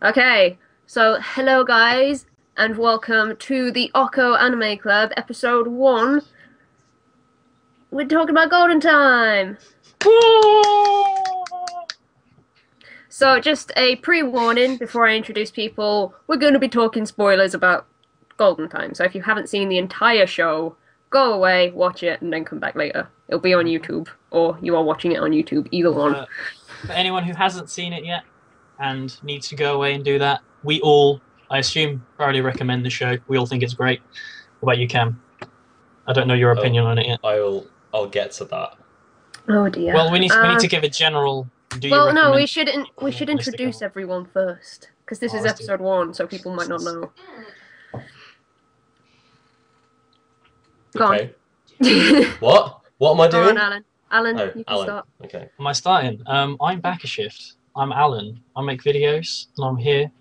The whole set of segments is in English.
Okay, so hello guys, and welcome to the OKKO Anime Club, episode 1. We're talking about Golden Time! So, just a pre-warning before I introduce people, we're going to be talking spoilers about Golden Time. So if you haven't seen the entire show, go away, watch it, and then come back later. It'll be on YouTube, or you are watching it on YouTube, either one. For anyone who hasn't seen it yet and needs to go away and do that, we all, I assume, thoroughly recommend the show. We all think it's great. What about you, Cam? I don't know your opinion on it yet. I'll get to that. Oh dear. Well, we need to give a general. Well, no, we should introduce everyone first, because this is episode 1, so people might not know. Go on. What? What am I doing? Go on, Alan. Alan, oh, you can Alan. start. Okay. Am I starting? I'm back a shift. I'm Alan. I make videos, and I'm here.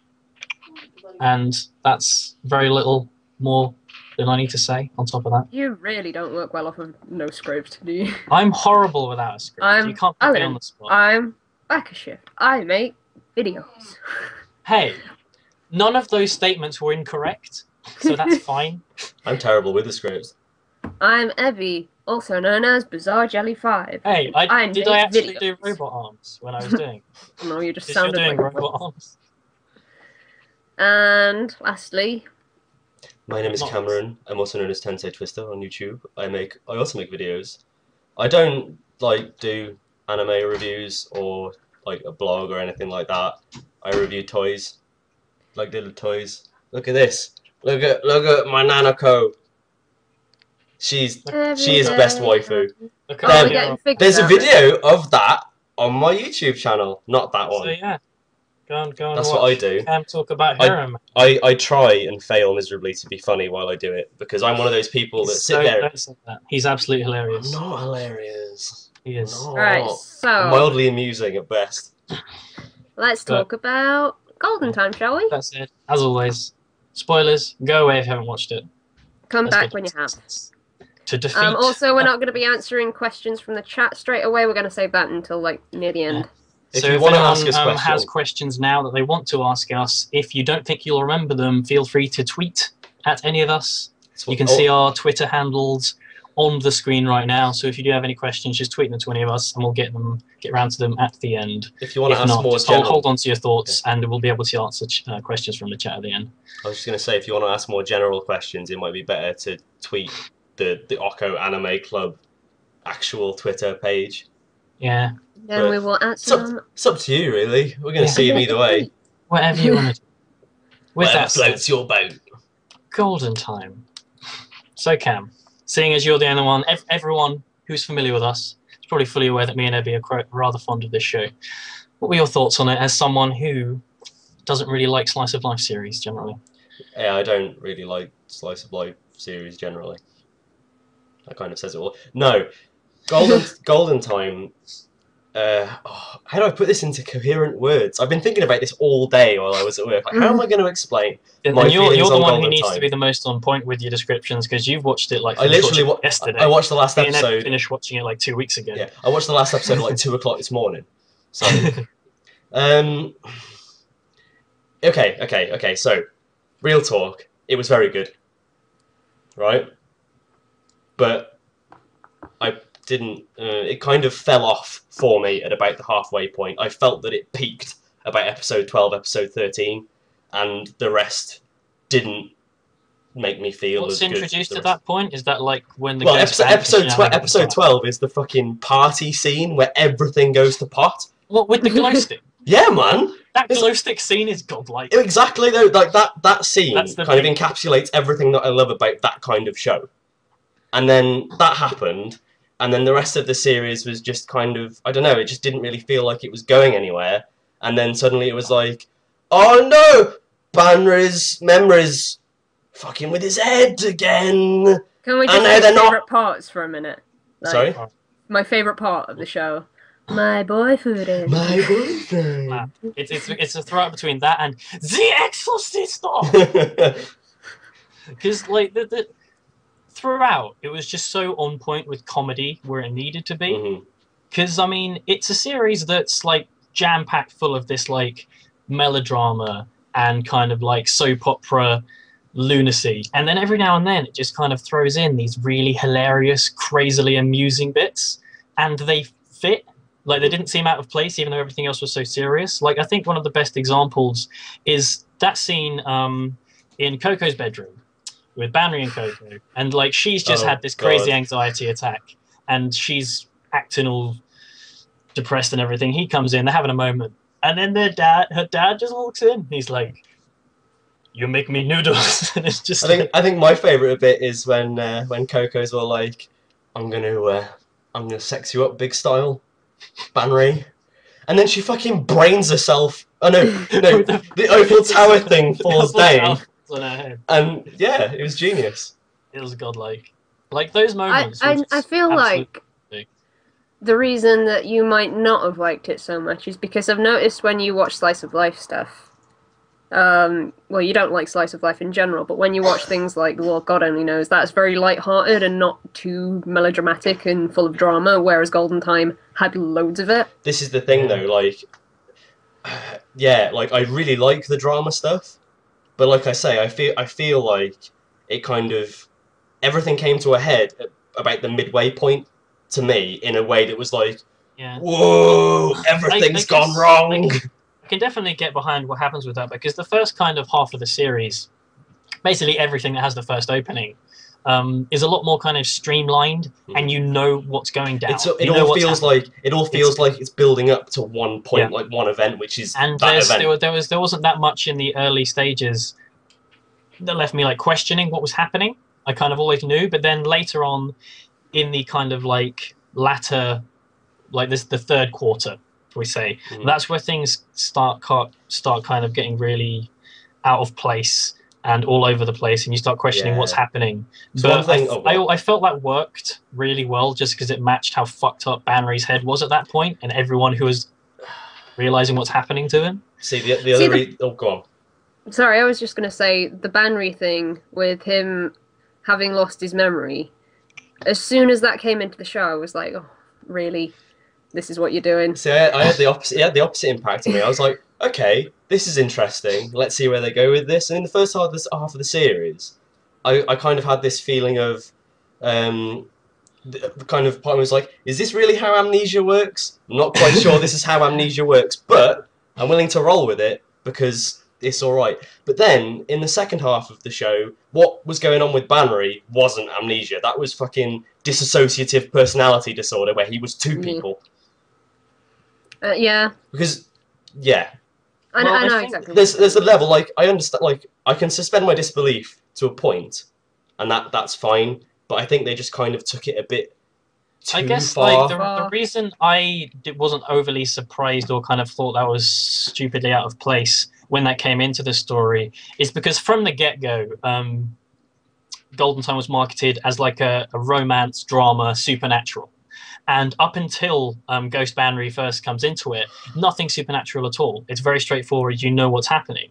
And that's very little more than I need to say on top of that. You really don't work well off of no script, do you? I'm horrible without a script. You can't put me on the spot. I'm back a shift. I make videos. Hey, none of those statements were incorrect, so that's fine. I'm terrible with the scripts. I'm Evie, also known as Bizarre Jelly 5. Hey, did I actually do videos. robot arms when I was doing? No, you just You're sounded doing like robot arms. And lastly, my name is Cameron. I'm also known as Tensei Twister on YouTube. I also make videos. I don't do anime reviews or a blog or anything like that. I review toys, like little toys. Look at this. Look at my Nanako. She is best waifu. There's a video of that on my YouTube channel. Not that one. So yeah, go on. That's what I do. Cam talk about harem. I try and fail miserably to be funny while I do it because I'm one of those people that sit there. He's absolutely hilarious. I'm not hilarious. He is. No. Right, so mildly amusing at best. Let's talk about Golden Time, shall we? That's it. As always, spoilers. Go away if you haven't watched it. Come back when you have. To defeat. Also, we're not going to be answering questions from the chat straight away. We're going to save that until near the end. Yeah. So if anyone has questions now that they want to ask us, if you don't think you'll remember them, feel free to tweet at any of us. You can see our Twitter handles on the screen right now. So if you do have any questions, just tweet them to any of us, and we'll get around to them at the end. If you want to ask more general, hold on to your thoughts, and we'll be able to answer questions from the chat at the end. I was just going to say, if you want to ask more general questions, it might be better to tweet the OKKO Anime Club actual Twitter page. Yeah. Then we will answer them. It's up to you, really. We're going to see them either way. Whatever you want to do. Whatever floats your boat. Golden Time. So, Cam, seeing as you're the only one, everyone who's familiar with us is probably fully aware that me and Abby are rather fond of this show. What were your thoughts on it as someone who doesn't really like slice of life series generally? Yeah, I don't really like slice of life series generally. That kind of says it all. No, Golden Time. How do I put this into coherent words? I've been thinking about this all day while I was at work. How am I going to explain my you're feelings the on one Golden who needs Time? to be the most on point with your descriptions because you've watched it yesterday. I watched the last episode. I finished watching it 2 weeks ago. Yeah, I watched the last episode at 2 o'clock this morning. So, okay. So, real talk. It was very good, right? But I didn't. It kind of fell off for me at about the halfway point. I felt that it peaked about episode 12, episode 13, and the rest didn't make me feel What's as good. What's introduced at that point? Is that when the episode 12 is the fucking party scene where everything goes to pot. What, with the glow stick? Yeah, man. That glow stick scene is godlike. Exactly, though. That scene kind of encapsulates everything that I love about that kind of show. And then that happened, and then the rest of the series was just kind of, I don't know, it just didn't really feel like it was going anywhere. And then suddenly it was like, oh no, Banri's memories fucking with his head again. Can we just do favourite parts for a minute? Sorry? My favourite part of the show. My boyfriend. My boyfriend. It's a throw between that and The Exorcist. Because throughout, it was just so on point with comedy where it needed to be. Because, I mean, it's a series that's, jam-packed full of this, melodrama and kind of like soap opera lunacy, and then every now and then it just kind of throws in these really hilarious, crazily amusing bits, and they fit. Like, they didn't seem out of place even though everything else was so serious. Like, I think one of the best examples is that scene in Coco's bedroom with Banri and Coco, and like she's just had this crazy anxiety attack and she's acting all depressed and everything. He comes in, they're having a moment, and then her dad just walks in. He's like, "You make me noodles." And it's just I think my favourite bit is when Coco's all like, I'm gonna sex you up big style, Banri. And then she fucking brains herself. Oh no, no, the Eiffel Tower thing falls down. On her head. And yeah, it was genius. It was godlike. Like, those moments. I feel like the reason that you might not have liked it so much is because I've noticed when you watch slice of life stuff, well, you don't like slice of life in general, but when you watch things like Well, God Only Knows, that's very light-hearted and not too melodramatic and full of drama, whereas Golden Time had loads of it. This is the thing, though, like, yeah, like, I really like the drama stuff, but like I say, I feel like it kind of, everything came to a head at about the midway point to me in a way that was like, whoa, everything's gone wrong. I can definitely get behind what happens with that, because the first kind of half of the series, basically everything that has the first opening, is a lot more kind of streamlined, and you know what's going down. It all feels like it's building up to one point, like one event, which is that event. There wasn't that much in the early stages that left me like questioning what was happening. I kind of always knew, but then later on, in the kind of like latter, like the third quarter, we say, that's where things start kind of getting really out of place and all over the place, and you start questioning what's happening. But I felt that worked really well, just because it matched how fucked up Banri's head was at that point, and everyone who was realizing what's happening to him. Go on. Sorry, I was just going to say, the Banri thing with him having lost his memory, as soon as that came into the show, I was like, oh, really? This is what you're doing? See, I had the opposite. It had the opposite impact on me. I was like, okay, this is interesting. Let's see where they go with this. And in the first half of the series, I kind of had this feeling of, kind of part of me was like, is this really how Amnesia works? I'm not quite sure this is how Amnesia works, but I'm willing to roll with it because it's all right. But then in the second half of the show, what was going on with Banri wasn't Amnesia. That was fucking dissociative personality disorder, where he was two people. Yeah. Because, yeah. I know exactly. There's a level, like, I understand, like, I can suspend my disbelief to a point, and that's fine, but I think they just kind of took it a bit too far. Like, the reason I wasn't overly surprised or kind of thought that was stupidly out of place when that came into the story is because from the get-go, Golden Time was marketed as like a romance, drama, supernatural. And up until Ghost Banri first comes into it, nothing supernatural at all. It's very straightforward. You know what's happening.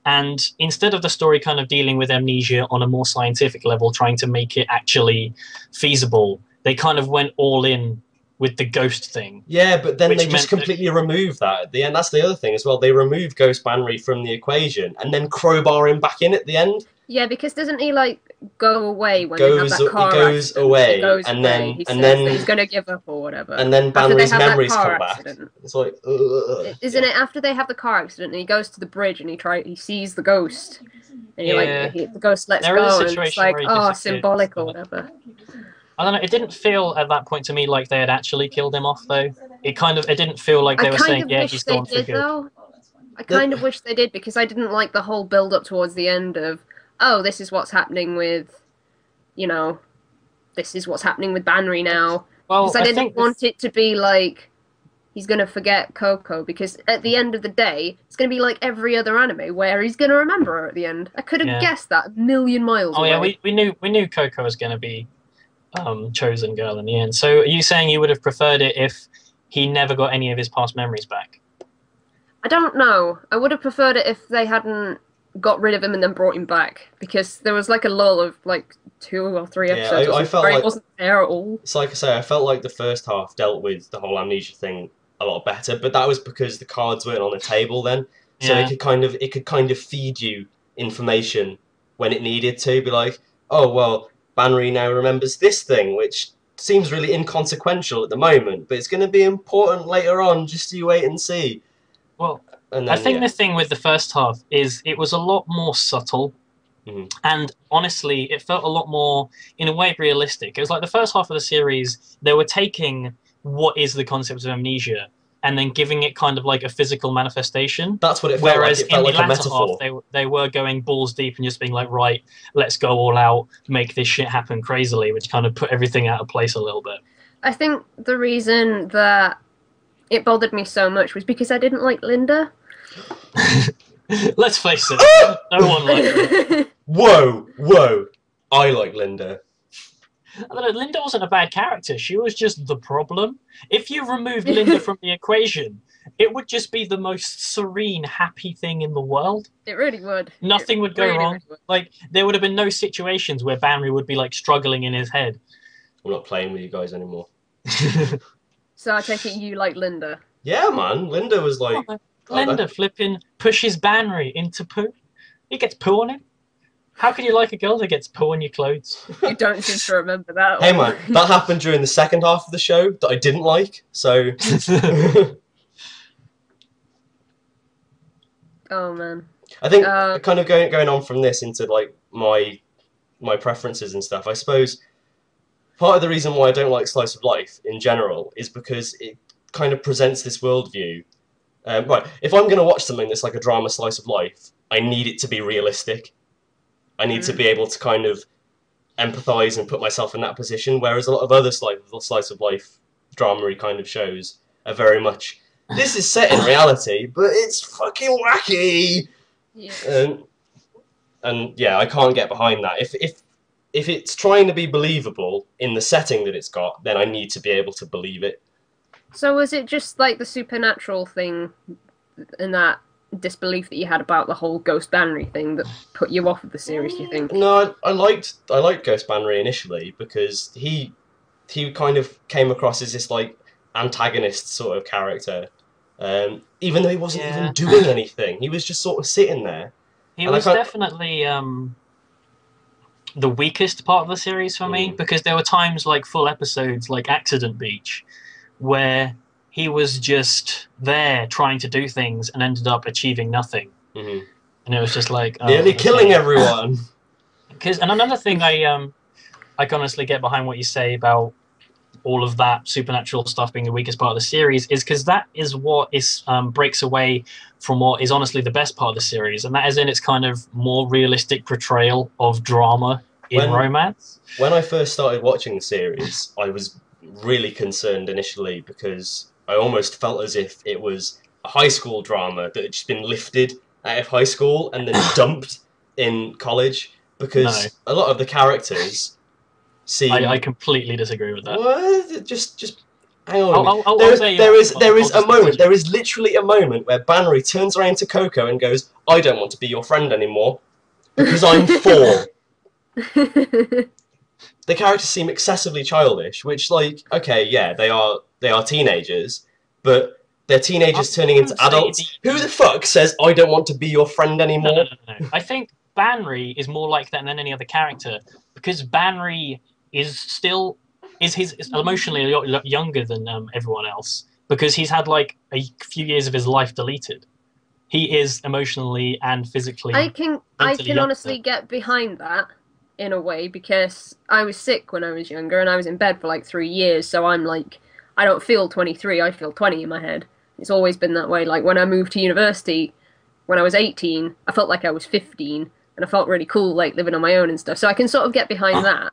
And instead of the story kind of dealing with amnesia on a more scientific level, trying to make it actually feasible, they kind of went all in with the ghost thing. Yeah, but then they just completely removed that at the end. That's the other thing as well. They removed Ghost Banri from the equation and then crowbar him back in at the end. Yeah, because doesn't he like go away when they have that car accident? He goes away, and then he's going to give up or whatever. And then Banri's memories come back. It's like, isn't it after they have the car accident and he goes to the bridge and he sees the ghost, and the ghost lets go, and it's like, oh, symbolic or whatever. I don't know. It didn't feel at that point to me like they had actually killed him off, though. It didn't feel like they were saying, yeah, he's gone for good. I kind of wish they did, because I didn't like the whole build-up towards the end of, oh, this is what's happening with, this is what's happening with Banri now. Well, because I didn't want it to be like, he's going to forget Coco, because at the end of the day, it's going to be like every other anime, where he's going to remember her at the end. I could have guessed that a million miles away. Yeah, we knew Coco was going to be chosen girl in the end. So are you saying you would have preferred it if he never got any of his past memories back? I don't know. I would have preferred it if they hadn't got rid of him and then brought him back, because there was like a lull of like 2 or 3 episodes I felt like he wasn't there at all. It's like I say, I felt like the first half dealt with the whole amnesia thing a lot better, but that was because the cards weren't on the table then. so it could kind of feed you information when it needed to. Be like, oh well, Banri now remembers this thing, which seems really inconsequential at the moment, but it's going to be important later on. Just you wait and see. Well, and then, I think the thing with the first half is it was a lot more subtle. And honestly, it felt a lot more, in a way, realistic. It was like the first half of the series, they were taking what is the concept of amnesia and then giving it kind of like a physical manifestation. That's what it felt Whereas like. It felt in the like a latter metaphor. half, they were going balls deep and just being like, right, let's go all out, make this shit happen crazily, which kind of put everything out of place a little bit. I think the reason that it bothered me so much was because I didn't like Linda. Let's face it, no one liked her. Whoa! I like Linda. Linda wasn't a bad character. She was just the problem. If you removed Linda from the equation, it would just be the most serene, happy thing in the world. It really would. Nothing would go wrong. Really would. Like, there would have been no situations where Banri would be, like, struggling in his head. I'm not playing with you guys anymore. So I take it you like Linda? Yeah, man. Linda was like... Linda flipping pushes Banri into poo. He gets poo on him. How can you like a girl that gets poo on your clothes? You don't seem to remember that. Hey man, that happened during the second half of the show that I didn't like, so... Oh man. I think kind of going on from this into like my preferences and stuff, I suppose part of the reason why I don't like slice of life in general is because it kind of presents this worldview. Right, if I'm going to watch something that's like a drama slice of life, I need it to be realistic. I need to be able to kind of empathise and put myself in that position, whereas a lot of other slice of life drama-y kind of shows are very much, this is set in reality, but it's fucking wacky! Yeah. And yeah, I can't get behind that. If it's trying to be believable in the setting that it's got, then I need to be able to believe it. So was it just like the supernatural thing and that disbelief that you had about the whole Ghost Banri thing that put you off of the series, do you think? No, I liked Ghost Banri initially because he kind of came across as this like antagonist sort of character. Even though he wasn't even doing anything. He was just sort of sitting there. He was definitely the weakest part of the series for me, because there were times like full episodes like Accident Beach where he was just there trying to do things and ended up achieving nothing. And it was just like... nearly killing everyone! And another thing I can honestly get behind what you say about all of that supernatural stuff being the weakest part of the series is because that is what is breaks away from what is honestly the best part of the series, and that is in its kind of more realistic portrayal of drama in romance. When I first started watching the series, I was really concerned initially because I almost felt as if it was a high school drama that had just been lifted out of high school and then dumped in college, because a lot of the characters seem... I completely disagree with that. What? Just hang on. There is literally a moment where Banri turns around to Coco and goes, "I don't want to be your friend anymore because I'm 4." The characters seem excessively childish, which, like, okay, yeah, they are teenagers, but they're teenagers turning into adults. Who the fuck says, "I don't want to be your friend anymore"? No. I think Banri is more like that than any other character, because Banri is emotionally younger than everyone else, because he's had like a few years of his life deleted. He is emotionally and physically. I can honestly get behind that in a way, because I was sick when I was younger and I was in bed for like 3 years, so I'm like, I don't feel 23, I feel 20 in my head. It's always been that way. Like when I moved to university when I was 18, I felt like I was 15 and I felt really cool, like living on my own and stuff. So I can sort of get behind that.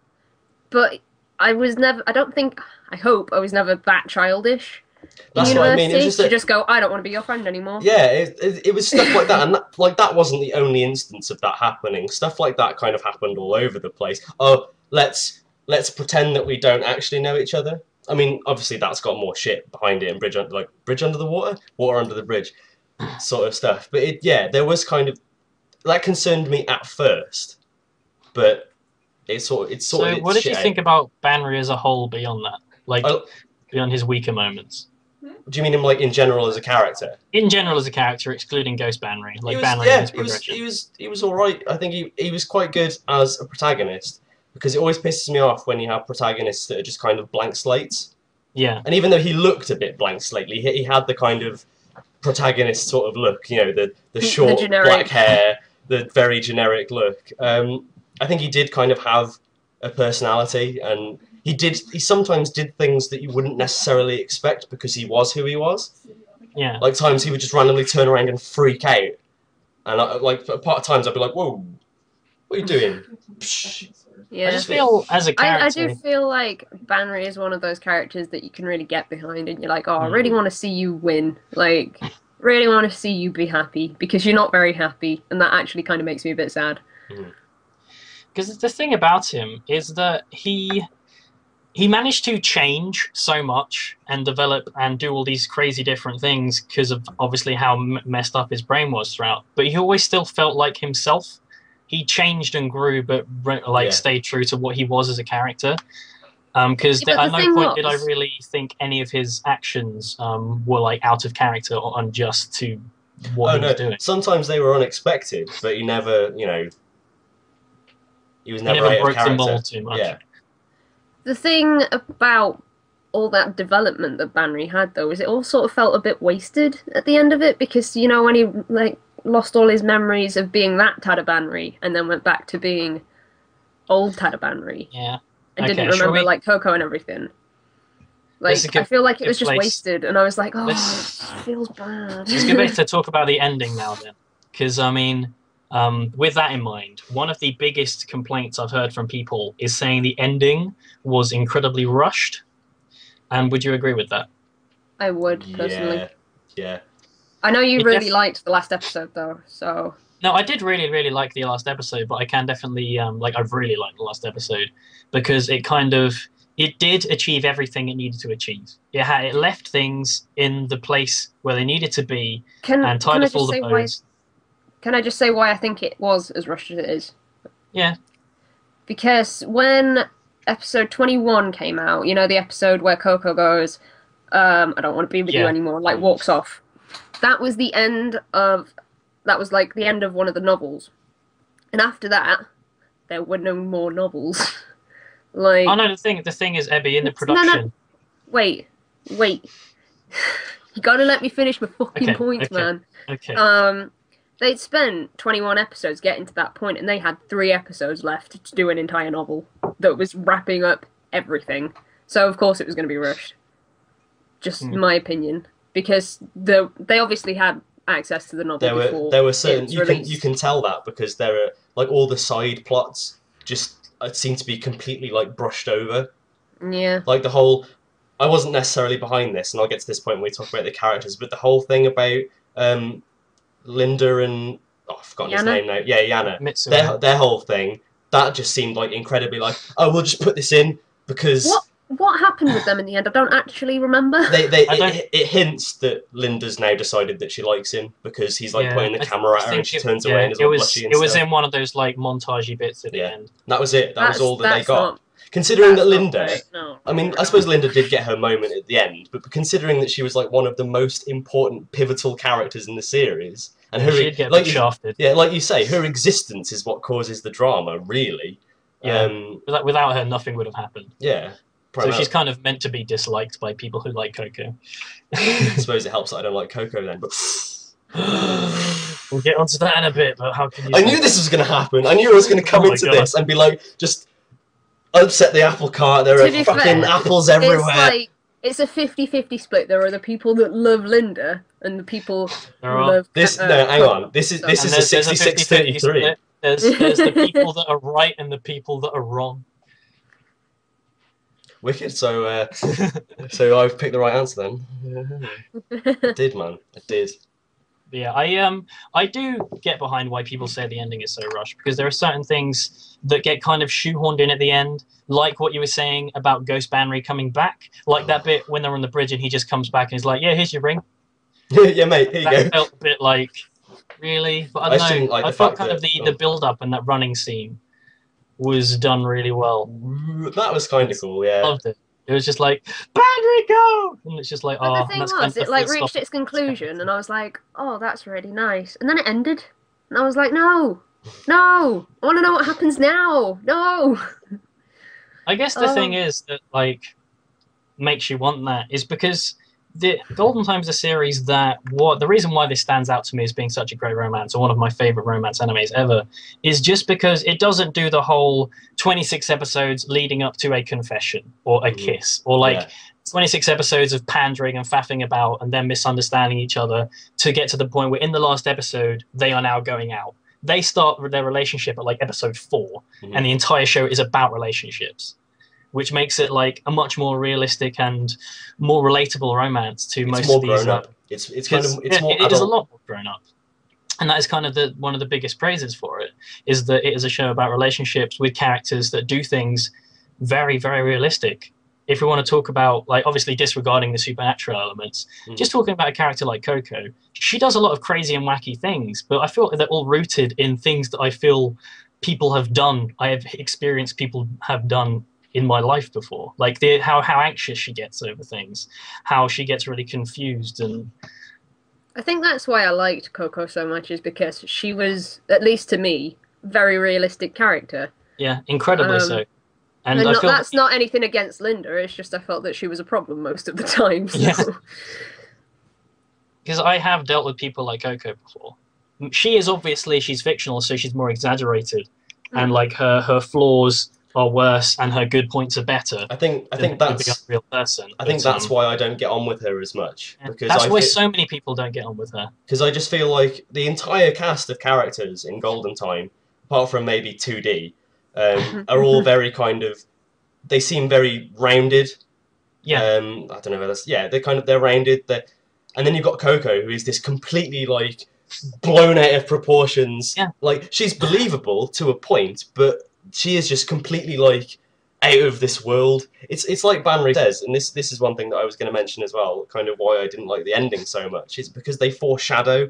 But I was never, I hope I was never that childish. That's what I mean. It's just go, I don't want to be your friend anymore. Yeah, it was stuff like that, and that wasn't the only instance of that happening. Stuff like that kind of happened all over the place. Oh, let's pretend that we don't actually know each other. I mean, obviously that's got more shit behind it, and bridge under the water, water under the bridge, sort of stuff. But there was kind of that concerned me at first, but it's sort of. So, what did you think about Banri as a whole beyond that? Like beyond his weaker moments? Do you mean him like in general as a character? In general as a character, excluding Ghost Banry. Like Banry yeah, and his progression. he was alright. I think he was quite good as a protagonist, because it always pisses me off when you have protagonists that are just kind of blank slates. Yeah. And even though he looked a bit blank slately, he had the kind of protagonist sort of look, you know, the short black hair, the very generic look. I think he did kind of have a personality, and he sometimes did things that you wouldn't necessarily expect because he was who he was. Yeah. Like times he would just randomly turn around and freak out, and like part of times I'd be like, "Whoa, what are you doing?" Yeah. I just feel as a character. I do feel like Banry is one of those characters that you can really get behind, and you're like, oh, I really want to see you win. Like, really want to see you be happy, because you're not very happy, and that actually kind of makes me a bit sad. Because the thing about him is that he managed to change so much and develop and do all these crazy different things because of obviously how messed up his brain was throughout. But he always still felt like himself. He changed and grew, but stayed true to what he was as a character. Because at no point did I really think any of his actions were like out of character or unjust to what he was doing. Sometimes they were unexpected, but he never, you know, he was never broke the mold too much. Yeah. The thing about all that development that Banry had, though, is it all sort of felt a bit wasted at the end of it, because, you know, when he like lost all his memories of being that Banry and then went back to being old Banry. Yeah. And didn't remember like Coco and everything. Like, I feel like it was just wasted, and I was like, oh, it feels bad. It's a good bit to talk about the ending now, then. Because, I mean, with that in mind, one of the biggest complaints I've heard from people is saying the ending was incredibly rushed. And would you agree with that? I would, personally. Yeah. I know you really liked the last episode, though, so... No, I did really, really like the last episode, but I can definitely, I really liked the last episode, because it did achieve everything it needed to achieve. It left things in the place where they needed to be, and tied up all the bows. Can I just say why I think it was as rushed as it is? Yeah. Because when episode 21 came out, you know, the episode where Coco goes, I don't want to be with you anymore, like walks off. That was the end of... That was like the end of one of the novels. And after that, there were no more novels. Like... Oh no, the thing is, Ebby, in the production... No. Wait. You gotta let me finish my fucking point, man. Okay. They'd spent 21 episodes getting to that point, and they had 3 episodes left to do an entire novel that was wrapping up everything. So of course it was going to be rushed. Just my opinion. Because they obviously had access to the novel before. There were certain you can tell that, because there are like all the side plots just seem to be completely like brushed over. Yeah. Like the whole, I wasn't necessarily behind this, and I'll get to this point when we talk about the characters, but the whole thing about Linda and I've forgotten his name now. Yeah, Jana. Their whole thing, that just seemed like incredibly like, oh, we'll just put this in because What happened with them in the end? I don't actually remember. It hints that Linda's now decided that she likes him because he's like pointing the camera at her and she turns away and is all blushy and stuff. It was in one of those like montagey bits at the end. That was it. That was all that they got. Considering that Linda, I mean, I suppose Linda did get her moment at the end, but considering that she was like one of the most important, pivotal characters in the series, and her she'd get shafted. Yeah, like you say, her existence is what causes the drama, really. Yeah. Without her, nothing would have happened. Yeah. So she's kind of meant to be disliked by people who like Coco. I suppose it helps that I don't like Coco then, but... We'll get onto that in a bit, but how can you... I knew this was going to happen. I knew I was going to come into this and be like, just upset the apple cart. There are fucking apples everywhere. It's a 50-50 split. There are the people that love Linda and the people who love... No, hang on. This is a 66-33. There's the people that are right and the people that are wrong. Wicked. So I've picked the right answer then. I did, man. I did. Yeah, I do get behind why people say the ending is so rushed, because there are certain things that get kind of shoehorned in at the end, like what you were saying about Ghost Banry coming back, like that bit when they're on the bridge and he just comes back and he's like, "Yeah, here's your ring." Yeah, mate. Here you go. That felt a bit like, really, but I don't know. I felt kind of the build up and that running scene was done really well. That was kind of cool, yeah. Loved it. It was just like, Bandrigo! And it's just like, but oh. the thing was, it like reached its conclusion, and I was like, oh, that's really nice. And then it ended, and I was like, no, I want to know what happens now. No. I guess the thing is that like makes you want that is because the Golden Time's a series that the reason why this stands out to me as being such a great romance, or one of my favorite romance animes ever, is just because it doesn't do the whole 26 episodes leading up to a confession or a kiss, or like 26 episodes of pandering and faffing about and then misunderstanding each other to get to the point where in the last episode they are now going out. They start their relationship at like episode 4, and the entire show is about relationships, which makes it like a much more realistic and more relatable romance to most of these. It's kind of more it is a lot more grown up, and that is kind of one of the biggest praises for it, is that it is a show about relationships with characters that do things very, very realistic. If we want to talk about, like, obviously disregarding the supernatural elements, just talking about a character like Coco, she does a lot of crazy and wacky things, but I feel they're all rooted in things that I feel people have done. I have experienced people have done in my life before, like how anxious she gets over things, how she gets really confused. And I think that's why I liked Coco so much, is because she was, at least to me, very realistic character. Yeah, incredibly so. And that's not anything against Linda, it's just I felt that she was a problem most of the time. So. Yeah. Because I have dealt with people like Coco before. She's fictional, so she's more exaggerated, and like her flaws are worse and her good points are better. I think that's a real person. I think that's why I don't get on with her as much. Because that's why so many people don't get on with her. Because I just feel like the entire cast of characters in Golden Time, apart from maybe 2D, are all very kind of. They seem very rounded. Yeah. I don't know. They're rounded. And then you've got Coco, who is this completely like blown out of proportions. Yeah. Like, she's believable to a point, but she is just completely like out of this world. It's like Banri says, and this is one thing that I was going to mention as well, kind of why I didn't like the ending so much. It's because they foreshadow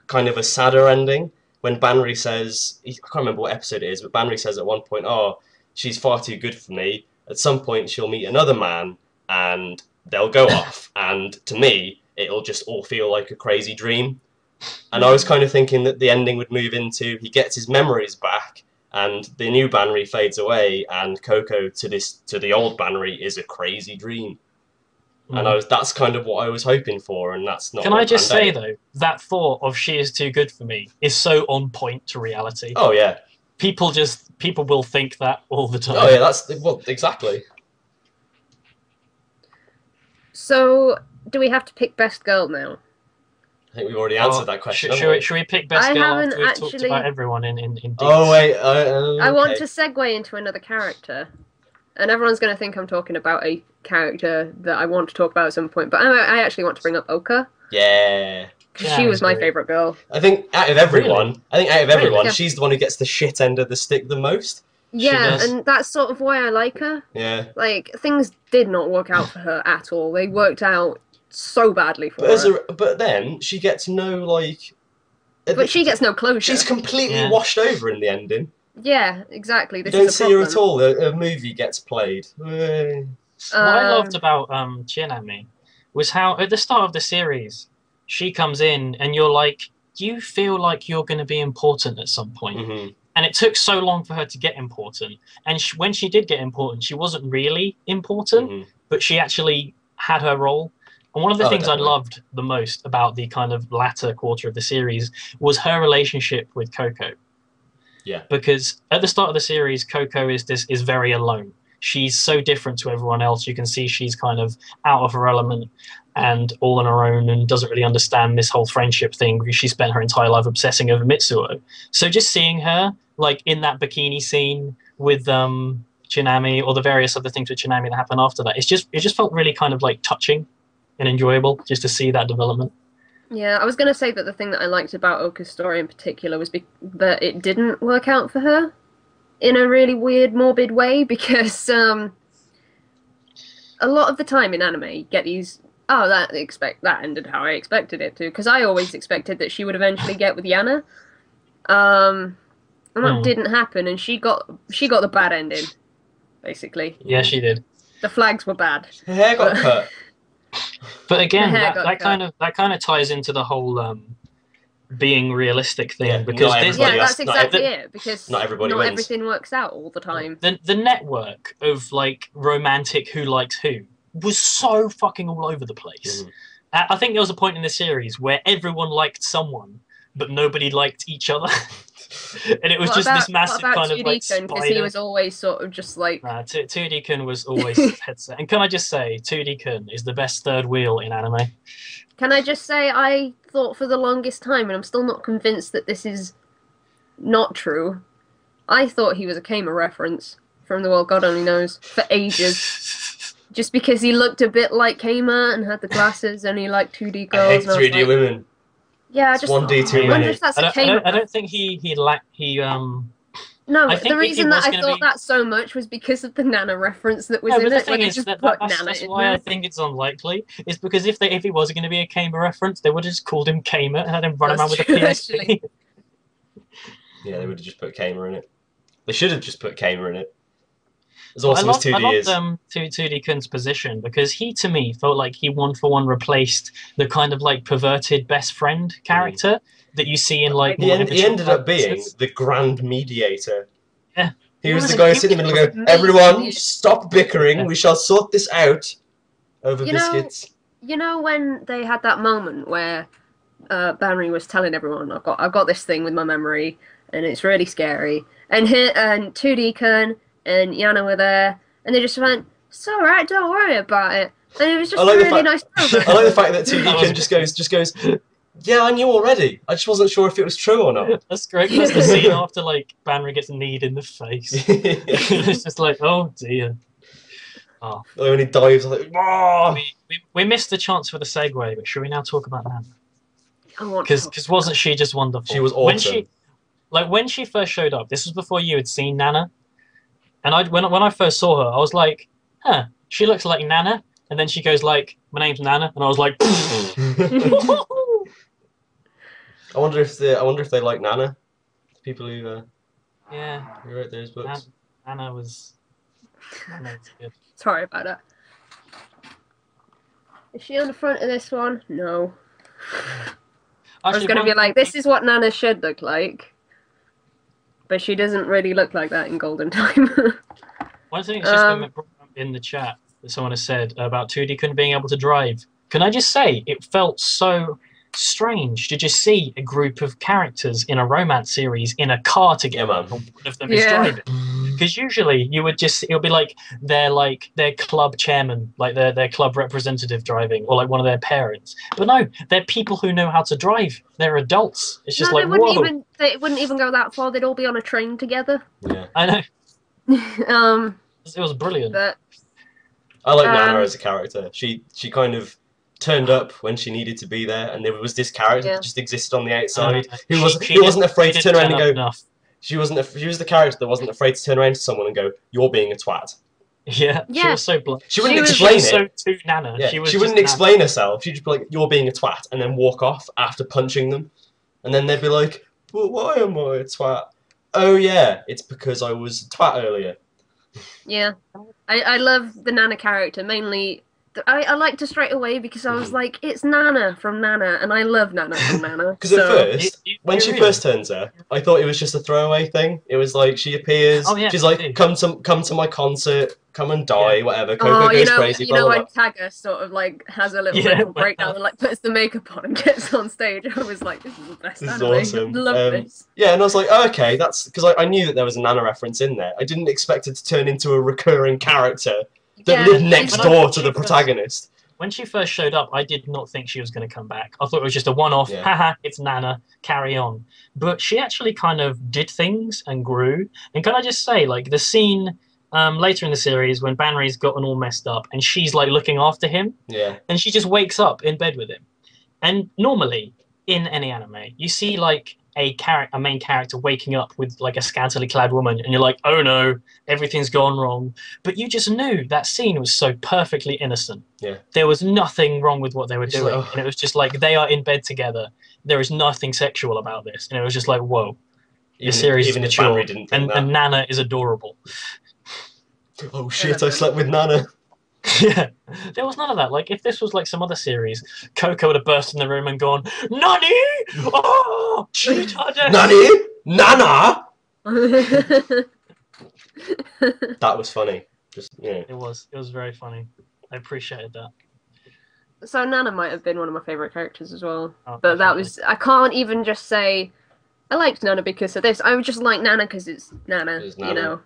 kind of a sadder ending. When Banri says, I can't remember what episode it is, but Banri says at one point, oh, she's far too good for me. At some point she'll meet another man and they'll go off. And to me, it'll just all feel like a crazy dream. And I was kind of thinking that the ending would move into, he gets his memories back and the new Banri fades away and Coco to the old Banri is a crazy dream. And that's kind of what I was hoping for, and that's not. Can I just say though, that thought of she is too good for me is so on point to reality. Oh yeah. People will think that all the time. Oh yeah, exactly. So, do we have to pick best girl now? I think we've already answered that question. Should we pick best girl after we've talked about everyone in detail? Oh wait, I want to segue into another character. And everyone's going to think I'm talking about a character that I want to talk about at some point. But I actually want to bring up OKKO. Yeah. Because she was my favourite girl. I think out of everyone, she's the one who gets the shit end of the stick the most. Yeah, and that's sort of why I like her. Yeah. Like, things did not work out for her at all. They worked out so badly for her. But then, she gets no, like... But she gets no closure. She's completely washed over in the ending. Yeah, exactly. You don't see her at all. A movie gets played. What I loved about Chinami was how at the start of the series she comes in and you're like, you feel like you're going to be important at some point. And it took so long for her to get important. And when she did get important, she wasn't really important, but she actually had her role. And one of the things I loved the most about the kind of latter quarter of the series was her relationship with Coco. Yeah. Because at the start of the series, Coco is very alone. She's so different to everyone else. You can see she's kind of out of her element and all on her own and doesn't really understand this whole friendship thing. She spent her entire life obsessing over Mitsuo. So just seeing her like in that bikini scene with Chinami or the various other things with Chinami that happen after that, it just felt really kind of like touching and enjoyable just to see that development. Yeah, I was going to say that the thing that I liked about OKKO's story in particular was that it didn't work out for her in a really weird, morbid way, because a lot of the time in anime you get these, that ended how I expected it to, because I always expected that she would eventually get with Jana, and that didn't happen, and she got the bad ending, basically. Yeah, she did. The flags were bad. Her hair got cut. But again, that kind of ties into the whole being realistic thing, because that's exactly it. Because not everything works out all the time. The network of like romantic who likes who was so fucking all over the place. I think there was a point in the series where everyone liked someone, but nobody liked each other. And it was this massive kind of like spider. Because he was always sort of just like... 2D-kun was always headset. And can I just say, 2D-kun is the best third wheel in anime. Can I just say, I thought for the longest time, and I'm still not convinced that this is not true, I thought he was a Kama reference from The World God Only Knows for ages. Just because he looked a bit like Kama and had the glasses and he liked 2D girls. I hate 3D women. Yeah, just 1D too many. I don't think No, the reason that I thought that so much was because of the Nana reference that was in it. The thing is that's why I think it's unlikely. Is because if he was going to be a Kama reference, they would have just called him Kama and had him run around with a PSP. Yeah, they would have just put Kama in it. They should have just put Kama in it. As awesome as 2D is. I loved 2D-kun's position, because he, to me, felt like he one-for-one replaced the kind of like perverted best friend character that you see in like... He ended up being the grand mediator. Yeah. He was the guy sitting in the middle going, everyone, stop bickering, we shall sort this out over biscuits. You know when they had that moment where Banri was telling everyone, I've got this thing with my memory, and it's really scary, and 2D-kun and Jana were there, and they just went, it's alright, don't worry about it. And it was just a really nice moment. I like the fact that 2D-kun just goes, yeah, I knew already. I just wasn't sure if it was true or not. That's great. That's the scene after like Banri gets kneed in the face. It's just like, oh dear. Oh. When he dives, like, oh! We missed the chance for the segue, but should we now talk about Nana? Because wasn't she just wonderful? She was awesome. When she first showed up, this was before you had seen Nana. And when I first saw her, I was like, huh, she looks like Nana. And then she goes like, my name's Nana. And I was like, I wonder if they like Nana. The people who who wrote those books. Nana was good. Sorry about that. Is she on the front of this one? No. I was going to be like, this is what Nana should look like. But she doesn't really look like that in Golden Time. One thing that's just been brought up in the chat that someone has said about 2D-kun being able to drive. Can I just say, it felt so strange to just see a group of characters in a romance series in a car together. Yeah, man. One of them is driving. Because usually you would it'll be like their club chairman, like their club representative driving, or like one of their parents. But no, they're people who know how to drive. They're adults. It's just they wouldn't even go that far. They'd all be on a train together. Yeah, I know. It was brilliant. But, I like Nana as a character. She kind of turned up when she needed to be there, and there was this character that just existed on the outside who wasn't afraid to turn around and go. Enough. She was the character that wasn't afraid to turn around to someone and go, "You're being a twat." Yeah, she was so blunt. She wouldn't explain it. So to Nana. Yeah, she wouldn't explain herself. She'd just be like, "You're being a twat," and then walk off after punching them, and then they'd be like, "Well, why am I a twat?" Oh yeah, it's because I was a twat earlier. Yeah, I love the Nana character mainly. I liked her straight away because I was like, it's Nana from Nana, and I love Nana from Nana. Because at first, when she first turns up, I thought it was just a throwaway thing. It was like, she appears, she's like, come to my concert, come and die, whatever. Coco goes crazy, you know when Tagger sort of like has a little mental breakdown and like puts the makeup on and gets on stage, I was like, this is the best anime. Awesome. Love this. Yeah, and I was like, oh, okay, that's because I knew that there was a Nana reference in there. I didn't expect it to turn into a recurring character that lived next door to the protagonist. When she first showed up, I did not think she was going to come back. I thought it was just a one-off, haha, it's Nana, carry on. But she actually kind of did things and grew. And can I just say, like, the scene later in the series when Banri's gotten all messed up and she's, like, looking after him. Yeah. And she just wakes up in bed with him. And normally, in any anime, you see, like, a main character waking up with like a scantily clad woman and you're like, oh no, everything's gone wrong. But you just knew that scene was so perfectly innocent. Yeah. There was nothing wrong with what they were doing. And it was just like, they are in bed together. There is nothing sexual about this. And it was just like, whoa. The series is mature. And Nana is adorable. Oh shit, I slept with Nana. Yeah, there was none of that. Like, if this was like some other series, Coco would have burst in the room and gone, "Nani! Oh, Nani? Nana!" That was funny. Just yeah. It was very funny. I appreciated that. So Nana might have been one of my favourite characters as well. Oh, but that definitely. was... I can't even just say I liked Nana because of this. I would just like Nana because it's Nana, It's you Nana. know.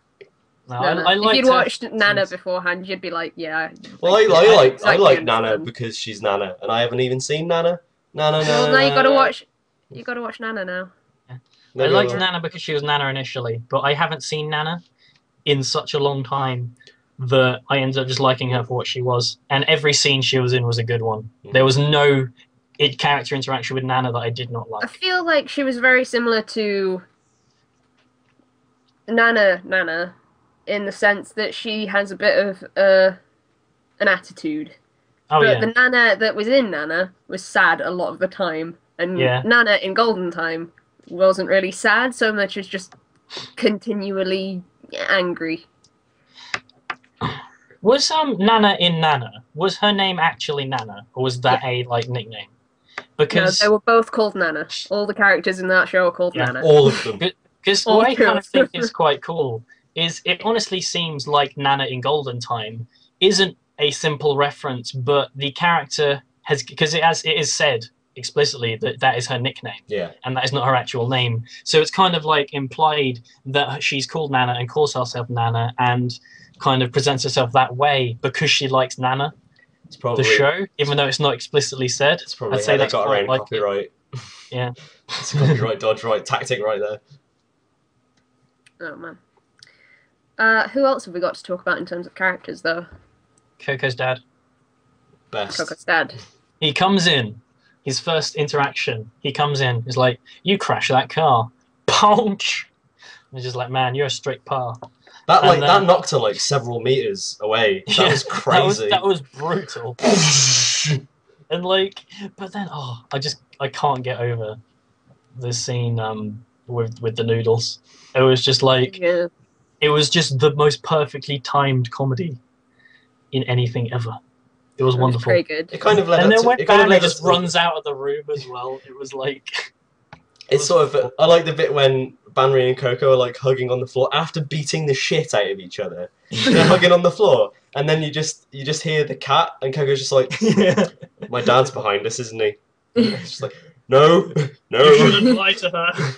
No, Nana. I If liked you'd her. watched Nana beforehand, you'd be like, yeah. Well, I exactly like Nana understand. because she's Nana, and I haven't even seen Nana. Nana. Well, now you gotta watch. You gotta watch Nana now. I liked Nana because she was Nana initially, but I haven't seen Nana in such a long time that I ended up just liking her for what she was. And every scene she was in was a good one. There was no character interaction with Nana that I did not I like. feel like she was very similar to Nana, in the sense that she has a bit of an attitude. Oh, but yeah. the Nana that was in Nana was sad a lot of the time, and Yeah. Nana in Golden Time wasn't really sad so much as just continually angry. Was Nana in Nana? Was her name actually Nana, or was that a like nickname? Because No, they were both called Nana. All the characters in that show are called Yeah. Nana. All of them. Because All what I kind true. of think is quite cool is it honestly seems like Nana in Golden Time isn't a simple reference, but the character has, because it is said explicitly that that is her nickname, Yeah. and that is not her actual name. So it's kind of like implied that she's called Nana and calls herself Nana and kind of presents herself that way because she likes Nana, It's probably the show, even though it's not explicitly said. It's probably I'd say how they that's got quite around like it. copyright. Yeah. It's a copyright dodge, right? Tactic right there. Oh man. Who else have we got to talk about in terms of characters, though? Coco's dad. Best. Coco's dad. He comes in, his first interaction, he comes in, he's like, "You crashed that car." Punch! And he's just like, "Man, you're a straight par." That And that knocked her like several meters away. That Yeah, was crazy. That was brutal. And like, but then, I can't get over the scene with the noodles. It was just like, Yeah. it was just the most perfectly timed comedy in anything ever. It was wonderful. Very good. It kind of led And up then to, when it kind of Banner led just us to- runs out of the room as well, it was like... It's sort of. I like the bit when Banry and Coco are like hugging on the floor after beating the shit out of each other. They're hugging on the floor, and then you just hear the cat, and Coco's just like, "My dad's behind us, isn't he?" It's just like, "No, no." You shouldn't lie to her.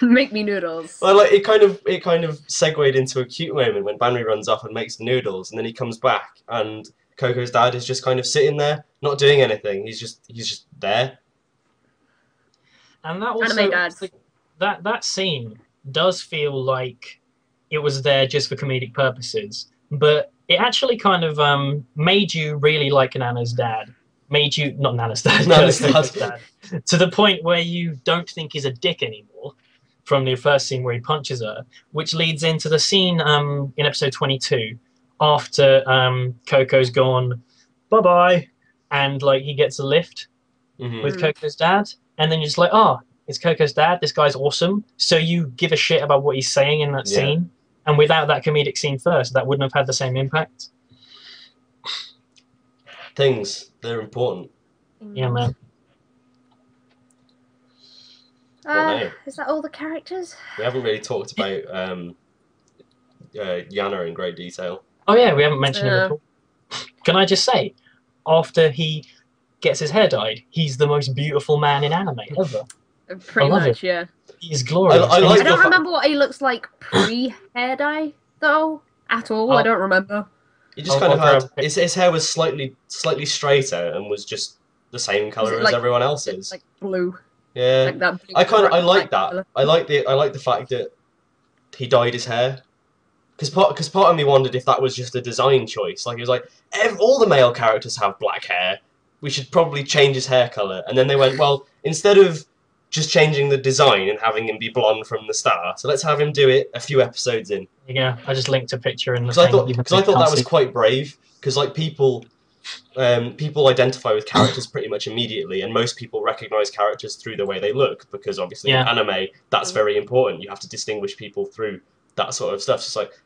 Make me noodles. Well, like it kind of segued into a cute moment when Banry runs off and makes noodles, and then he comes back, and Coco's dad is just kind of sitting there, not doing anything. He's just there. And that also, Anime dads. that scene does feel like it was there just for comedic purposes, but it actually kind of made you really like Nana's dad. Made you, not Nana's dad, Nana's Coco's dad. to the point where you don't think he's a dick anymore from the first scene where he punches her, which leads into the scene in episode 22 after Coco's gone bye-bye, and like he gets a lift with Coco's dad, and then you're just like, oh, it's Coco's dad, this guy's awesome. So you give a shit about what he's saying in that scene, and without that comedic scene first, that wouldn't have had the same impact. They're important. Yeah, man. Is that all the characters? We haven't really talked about Jana in great detail. Oh yeah, we haven't mentioned him at all. Can I just say, after he gets his hair dyed, he's the most beautiful man in anime ever. Pretty love much, it. yeah. He's glorious. I like I don't remember what he looks like pre-hair dye, though, at all. I don't remember. He just kind of had his hair was slightly straighter and was just the same color as everyone else's. Like blue. Yeah, Like that blue I like that. colour. I like the fact that he dyed his hair. Because part of me wondered if that was just a design choice. Like, it was like, all the male characters have black hair. We should probably change his hair colour. And then they went, well, instead of just changing the design and having him be blonde from the start, so let's have him do it a few episodes in. Yeah, I just linked a picture in the Because I thought that was see. quite brave. Because, like, people identify with characters pretty much immediately, and most people recognise characters through the way they look, because obviously in anime, that's very important. You have to distinguish people through that sort of stuff. So it's like,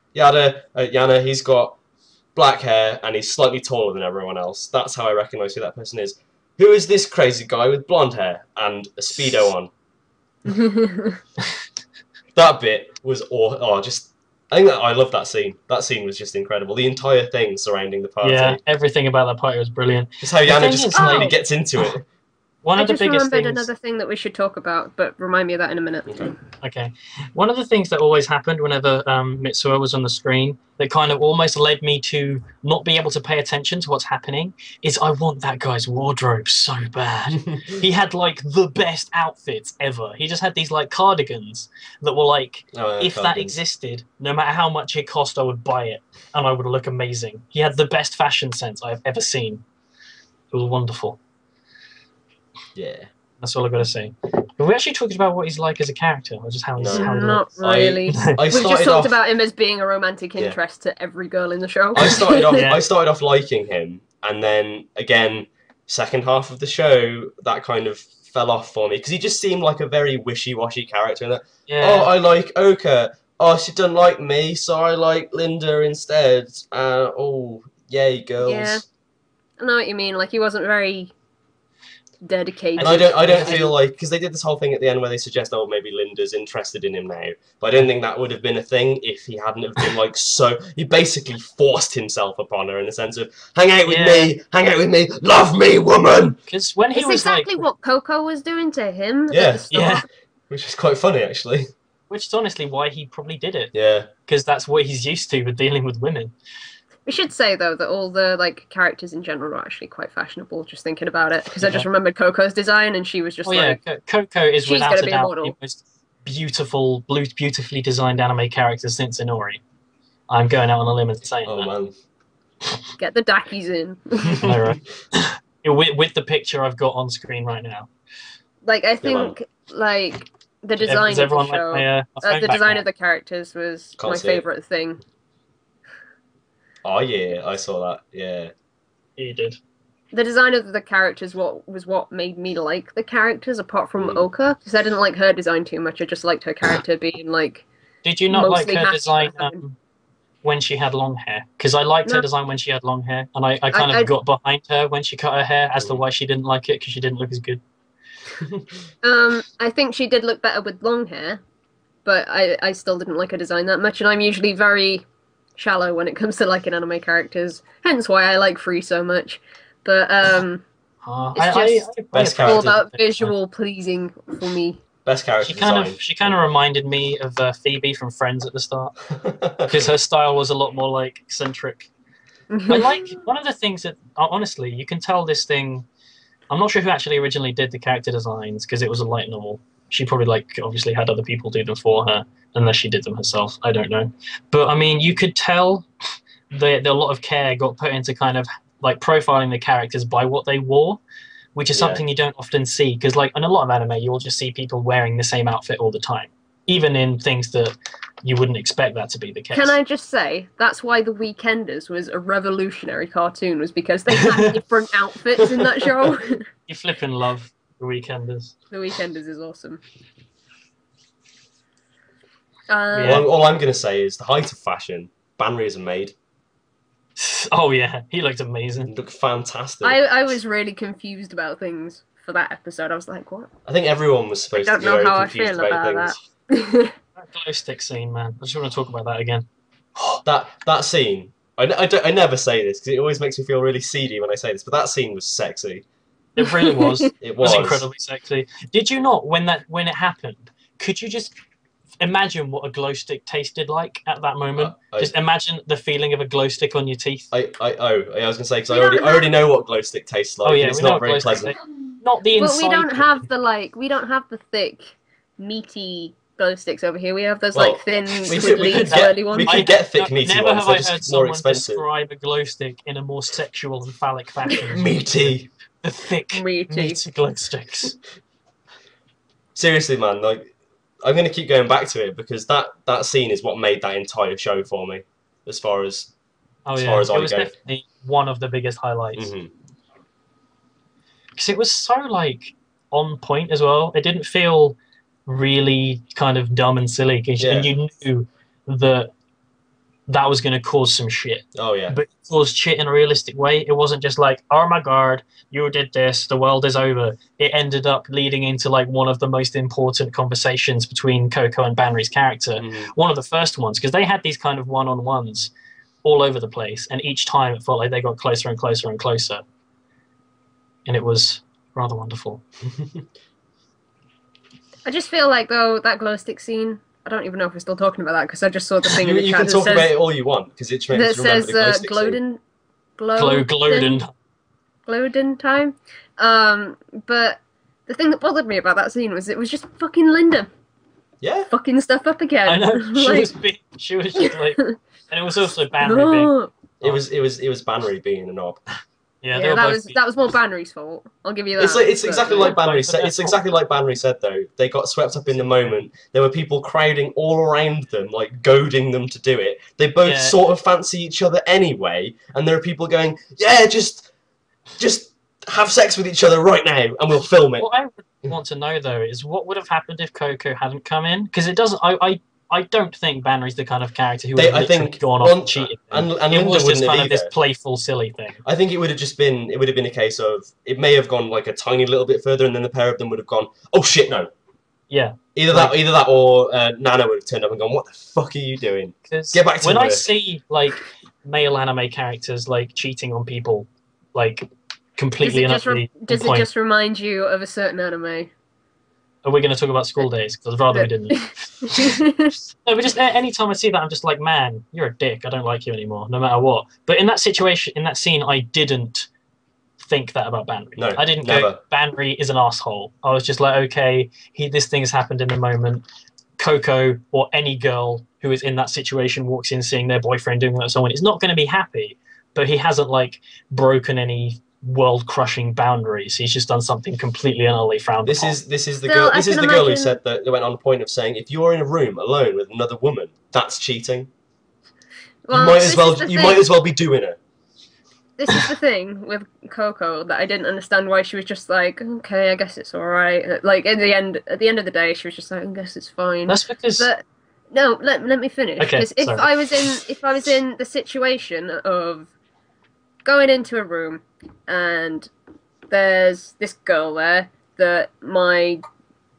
Jana, he's got black hair, and he's slightly taller than everyone else. That's how I recognise who that person is. Who is this crazy guy with blonde hair and a Speedo on? That bit was I think that I love that scene. That scene was just incredible. The entire thing surrounding the party. Yeah, everything about that party was brilliant. Just how Jana just completely gets into it. I just remembered another thing that we should talk about, but remind me of that in a minute. Okay. One of the things that always happened whenever Mitsuo was on the screen that kind of almost led me to not be able to pay attention to what's happening is I want that guy's wardrobe so bad. He had, like, the best outfits ever. He just had these, like, cardigans that were, like, if that existed, no matter how much it cost, I would buy it, and I would look amazing. He had the best fashion sense I've ever seen. It was wonderful. Yeah. That's all I've got to say. Have we actually talked about what he's like as a character, or just how he's Not really. We've just talked about him as being a romantic interest to every girl in the show. I started off liking him, and then again, second half of the show, that kind of fell off for me because he just seemed like a very wishy-washy character. And oh, I like Oka. Oh, she doesn't like me, so I like Linda instead. Oh, yay, girls. Yeah, I know what you mean. Like, he wasn't very dedicated. And I don't feel like, because they did this whole thing at the end where they suggest, oh, maybe Linda's interested in him now, but I don't think that would have been a thing if he hadn't have been like he basically forced himself upon her in the sense of hang out with me, love me, woman. Because when he was exactly what Coco was doing to him. Which is quite funny actually. Which is honestly why he probably did it. Yeah, because that's what he's used to with dealing with women. We should say, though, that all the characters in general are actually quite fashionable, just thinking about it, because I just remembered Coco's design, and she was just Coco is without a doubt the most beautifully designed anime character since Inori. I'm going out on a limb and saying that. Man. Get the Dakis in. All right. With the picture I've got on screen right now. Like, I think, the design of the show, the design of the characters was my favourite thing. Oh yeah, I saw that. Yeah, you did. The design of the characters was what made me like the characters, apart from Oka, because I didn't like her design too much. I just liked her character being like. Did you not like her design when she had long hair? Because I liked her design when she had long hair, and I kind of got behind her when she cut her hair as to why she didn't like it, because she didn't look as good. I think she did look better with long hair, but I still didn't like her design that much, and I'm usually very shallow when it comes to liking anime characters, hence why I like Free so much. But it's just all about visual pleasing for me. Best character design. She kind of reminded me of Phoebe from Friends at the start, because her style was a lot more like eccentric. I like one of the things that honestly you can tell this thing. I'm not sure who actually originally did the character designs because it was a light novel. She probably obviously had other people do them for her, unless she did them herself. I don't know. But I mean, you could tell that a lot of care got put into kind of like profiling the characters by what they wore, which is something you don't often see. Because like in a lot of anime, you'll just see people wearing the same outfit all the time, even in things that you wouldn't expect that to be the case. Can I just say, that's why The Weekenders was a revolutionary cartoon, was because they had different outfits in that show. You flippin' love The Weekenders. The Weekenders is awesome. All I'm going to say is the height of fashion, Banri's a maid. Oh yeah, he looked amazing. He looked fantastic. I was really confused about things for that episode. I was like, what? I think everyone was supposed to be very confused about things. That glow stick scene, man. I just want to talk about that again. that scene. I never say this because it always makes me feel really seedy when I say this, but that scene was sexy. It really was. It was incredibly sexy. Did you not, when it happened, could you just imagine what a glow stick tasted like at that moment? Just imagine the feeling of a glow stick on your teeth. I was going to say, because I already know what glow stick tastes like. Oh yeah, it's not very pleasant. Not the inside. But we don't have the thick, meaty glow sticks over here. We have those thin, swirly ones. We could get thick, meaty never ones. Never have I heard someone expensive. Describe a glow stick in a more sexual and phallic fashion. Meaty. The thick, meaty glow sticks. Seriously, man, I'm going to keep going back to it because that scene is what made that entire show for me, as far as I go. It was definitely one of the biggest highlights. Because it was so on point as well. It didn't feel really kind of dumb and silly, and you knew that that was going to cause some shit. Oh, yeah. But it caused shit in a realistic way. It wasn't just like, oh my god, you did this, the world is over. It ended up leading into like one of the most important conversations between Coco and Banri's character. One of the first ones, because they had these kind of one-on-ones all over the place, and each time it felt like they got closer and closer and closer. And it was rather wonderful. I just feel like, though, that glow stick scene, I don't even know if we're still talking about that, because I just saw the thing in the chat. You can talk about it all you want, because it makes you remember the glow stick Glowden, Glowden time. But the thing that bothered me about that scene was it was just fucking Linda. Yeah. Fucking stuff up again. I know. She was just like... And it was also Banri being... It was Banri being a knob. Yeah, that was more Banri's fault. I'll give you that. It's exactly like Banri said. It's exactly like Banri said, though. They got swept up in the moment. There were people crowding all around them, like goading them to do it. They both sort of fancy each other anyway, and there are people going, "Yeah, just have sex with each other right now, and we'll film it." What I want to know though is what would have happened if Coco hadn't come in, because it doesn't. I don't think Banri's the kind of character who would have gone off and cheated. And it was just kind of this playful, silly thing. I think it would have been a case of, it may have gone like a tiny little bit further, and then the pair of them would have gone, oh shit, no. Yeah. Either that or Nana would have turned up and gone, what the fuck are you doing? Get back to when work. I see like male anime characters like cheating on people, like completely and utterly. Does it just remind you of a certain anime? Are we going to talk about School Days? Because I'd rather we didn't. No, but just any time I see that, I'm just like, man, you're a dick. I don't like you anymore, no matter what. But in that situation, in that scene, I didn't think that about Banri. No, I didn't go, Banri is an asshole. I was just like, okay, this thing has happened in the moment. Coco or any girl who is in that situation walks in seeing their boyfriend doing that to someone is not going to be happy. But he hasn't like broken any world-crushing boundaries. He's just done something completely and utterly frowned upon. This is the girl who said that. They went on the point of saying, if you're in a room alone with another woman, that's cheating. Well, you might as well be doing it. This is the thing with Coco that I didn't understand why she was just like, okay, I guess it's all right. Like at the end of the day, she was just like, I guess it's fine. That's because. But no, let me finish. Okay, because if I was in the situation of going into a room and there's this girl there that my